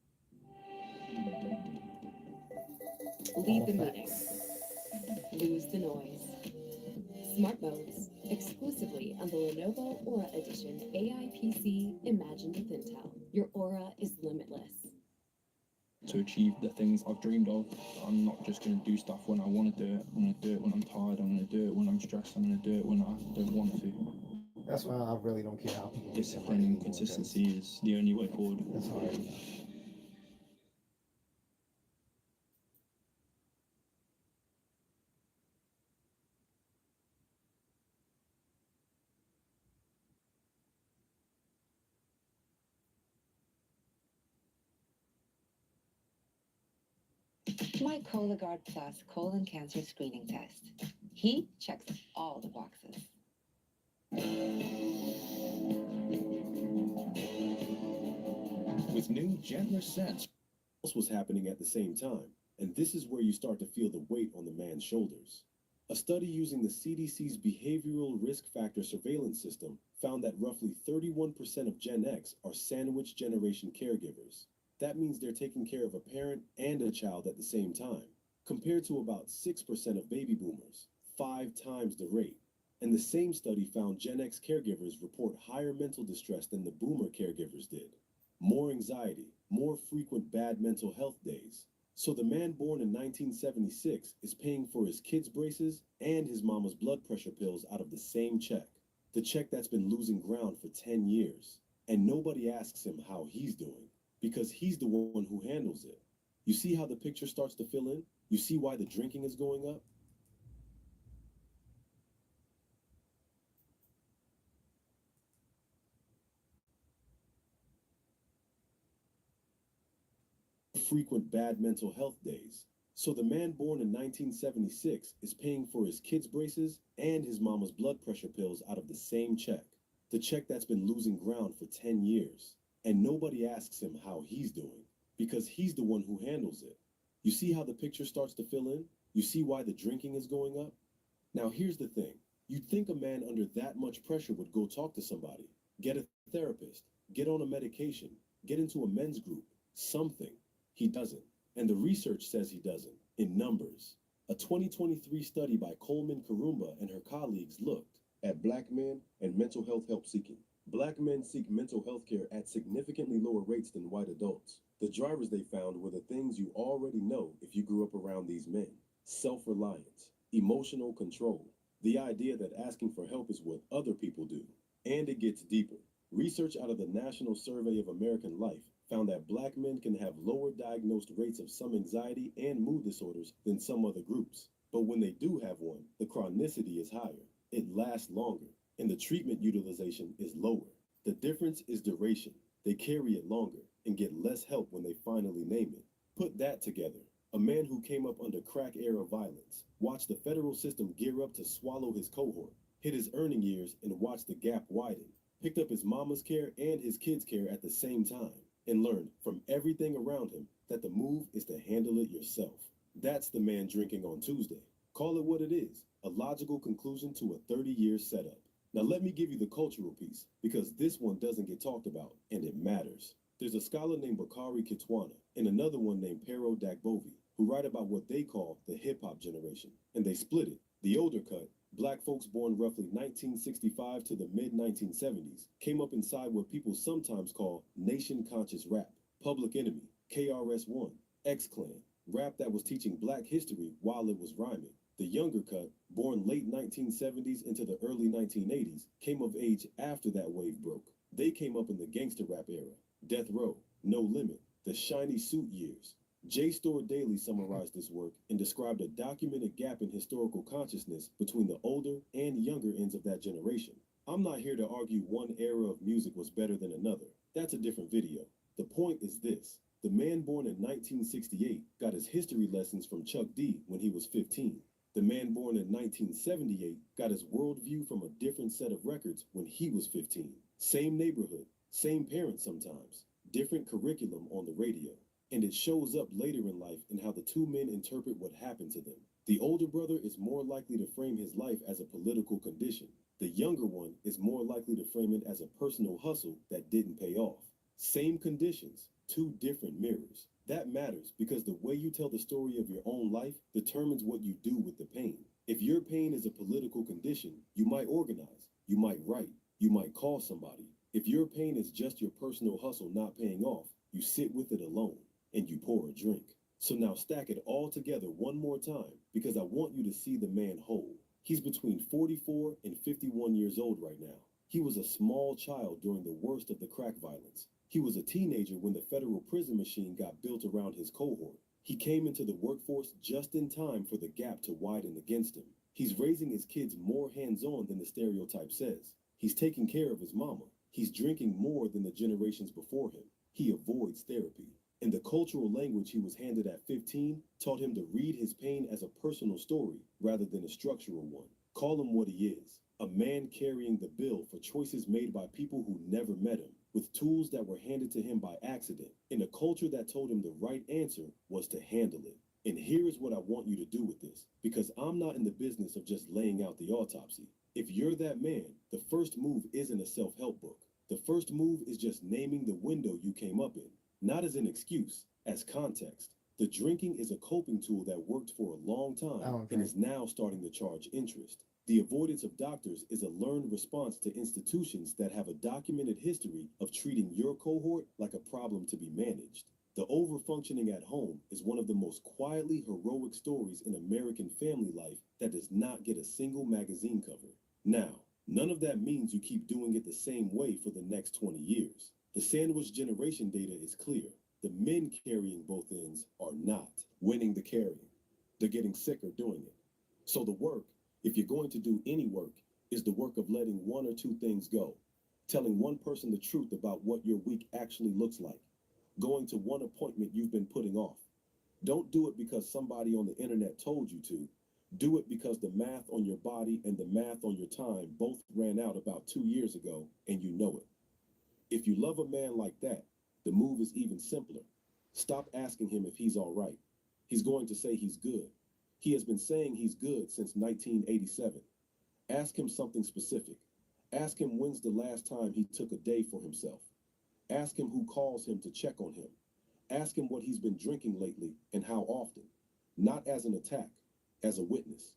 Lead the meeting. Lose the noise. Smart modes, exclusively on the Lenovo Aura Edition AI PC imagined with Intel. Your aura is limitless. To achieve the things I've dreamed of, I'm not just going to do stuff when I want to do it. I'm going to do it when I'm tired. I'm going to do it when I'm stressed. I'm going to do it when I don't want to. That's why I really don't care how people Discipline and consistency is the only way forward. That's hard. My Cologuard Plus colon cancer screening test. He checks all the boxes. With new, gentler scents. Else was happening at the same time, and this is where you start to feel the weight on the man's shoulders. A study using the CDC's Behavioral Risk Factor Surveillance System found that roughly 31% of Gen X are sandwich generation caregivers. That means they're taking care of a parent and a child at the same time, compared to about 6% of baby boomers, 5 times the rate. And the same study found Gen X caregivers report higher mental distress than the boomer caregivers did. More anxiety, more frequent bad mental health days. So the man born in 1976 is paying for his kids' braces and his mama's blood pressure pills out of the same check. The check that's been losing ground for 10 years. And nobody asks him how he's doing, because he's the one who handles it. You see how the picture starts to fill in? You see why the drinking is going up? Frequent bad mental health days. So the man born in 1976 is paying for his kids' braces and his mama's blood pressure pills out of the same check. The check that's been losing ground for 10 years. And nobody asks him how he's doing, because he's the one who handles it. You see how the picture starts to fill in? You see why the drinking is going up? Now here's the thing. You'd think a man under that much pressure would go talk to somebody, get a therapist, get on a medication, get into a men's group, something. He doesn't. And the research says he doesn't, in numbers. A 2023 study by Coleman Karumba and her colleagues looked at Black men and mental health help seeking. Black men seek mental health care at significantly lower rates than white adults. The drivers they found were the things you already know if you grew up around these men. Self-reliance, emotional control, the idea that asking for help is what other people do. And it gets deeper. Research out of the National Survey of American Life found that black men can have lower diagnosed rates of some anxiety and mood disorders than some other groups. But when they do have one, the chronicity is higher, it lasts longer, and the treatment utilization is lower. The difference is duration. They carry it longer and get less help when they finally name it. Put that together. A man who came up under crack era violence, watched the federal system gear up to swallow his cohort, hit his earning years and watched the gap widen, picked up his mama's care and his kids' care at the same time, and learned from everything around him that the move is to handle it yourself. That's the man drinking on Tuesday. Call it what it is, a logical conclusion to a 30-year setup. Now let me give you the cultural piece, because this one doesn't get talked about, and it matters. There's a scholar named Bakari Kitwana and another one named Pero Dagbovi who write about what they call the hip-hop generation, and they split it. The older cut, black folks born roughly 1965 to the mid-1970s, came up inside what people sometimes call nation-conscious rap, Public Enemy, KRS-One, X-Clan, rap that was teaching black history while it was rhyming. The younger cut, born late 1970s into the early 1980s, came of age after that wave broke. They came up in the gangster rap era, Death Row, No Limit, the shiny suit years. J.A.C. Daily summarized this work and described a documented gap in historical consciousness between the older and younger ends of that generation. I'm not here to argue one era of music was better than another. That's a different video. The point is this. The man born in 1968 got his history lessons from Chuck D when he was 15. The man born in 1978 got his worldview from a different set of records when he was 15. Same neighborhood, same parents sometimes, different curriculum on the radio. And it shows up later in life in how the two men interpret what happened to them. The older brother is more likely to frame his life as a political condition. The younger one is more likely to frame it as a personal hustle that didn't pay off. Same conditions, two different mirrors. That matters because the way you tell the story of your own life determines what you do with the pain. If your pain is a political condition, you might organize, you might write, you might call somebody. If your pain is just your personal hustle not paying off, you sit with it alone and you pour a drink. So now stack it all together one more time because I want you to see the man whole. He's between 44 and 51 years old right now. He was a small child during the worst of the crack violence. He was a teenager when the federal prison machine got built around his cohort. He came into the workforce just in time for the gap to widen against him. He's raising his kids more hands-on than the stereotype says. He's taking care of his mama. He's drinking more than the generations before him. He avoids therapy. And the cultural language he was handed at 15 taught him to read his pain as a personal story rather than a structural one. Call him what he is, a man carrying the bill for choices made by people who never met him, with tools that were handed to him by accident, in a culture that told him the right answer was to handle it. And here is what I want you to do with this, because I'm not in the business of just laying out the autopsy. If you're that man, the first move isn't a self-help book. The first move is just naming the window you came up in. Not as an excuse, as context. The drinking is a coping tool that worked for a long time and is now starting to charge interest. The avoidance of doctors is a learned response to institutions that have a documented history of treating your cohort like a problem to be managed. The overfunctioning at home is one of the most quietly heroic stories in American family life that does not get a single magazine cover. Now, none of that means you keep doing it the same way for the next 20 years. The sandwich generation data is clear. The men carrying both ends are not winning the carrying. They're getting sicker doing it. So the work, if you're going to do any work, is the work of letting one or two things go. Telling one person the truth about what your week actually looks like. Going to one appointment you've been putting off. Don't do it because somebody on the internet told you to. Do it because the math on your body and the math on your time both ran out about 2 years ago and you know it. If you love a man like that, the move is even simpler. Stop asking him if he's all right. He's going to say he's good. He has been saying he's good since 1987. Ask him something specific. Ask him when's the last time he took a day for himself. Ask him who calls him to check on him. Ask him what he's been drinking lately and how often. Not as an attack, as a witness.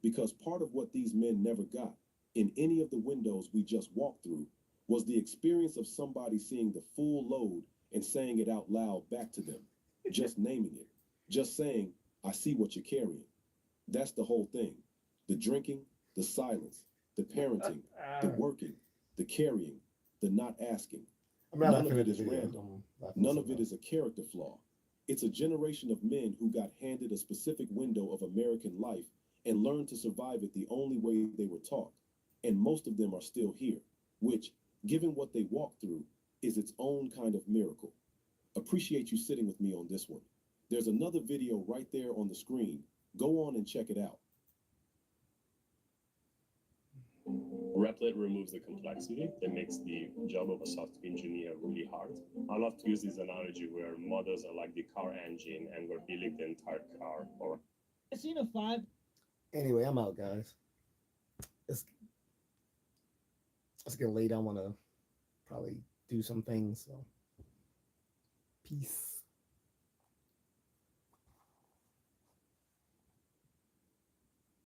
Because part of what these men never got, in any of the windows we just walked through, was the experience of somebody seeing the full load and saying it out loud back to them. Just naming it. Just saying, I see what you're carrying. That's the whole thing. The drinking, the silence, the parenting, the working, the carrying, the not asking. I'm not None of laughing at it the is video. random. I'm laughing None at of it is a character flaw. It's a generation of men who got handed a specific window of American life and learned to survive it the only way they were taught. And most of them are still here, which, given what they walked through, is its own kind of miracle. Appreciate you sitting with me on this one. There's another video right there on the screen. Go on and check it out. Replit removes the complexity that makes the job of a software engineer really hard. I love to use this analogy where models are like the car engine and we're building the entire car. Or I seen a 5. Anyway, I'm out, guys. It's getting late. I want to probably do some things. So, peace.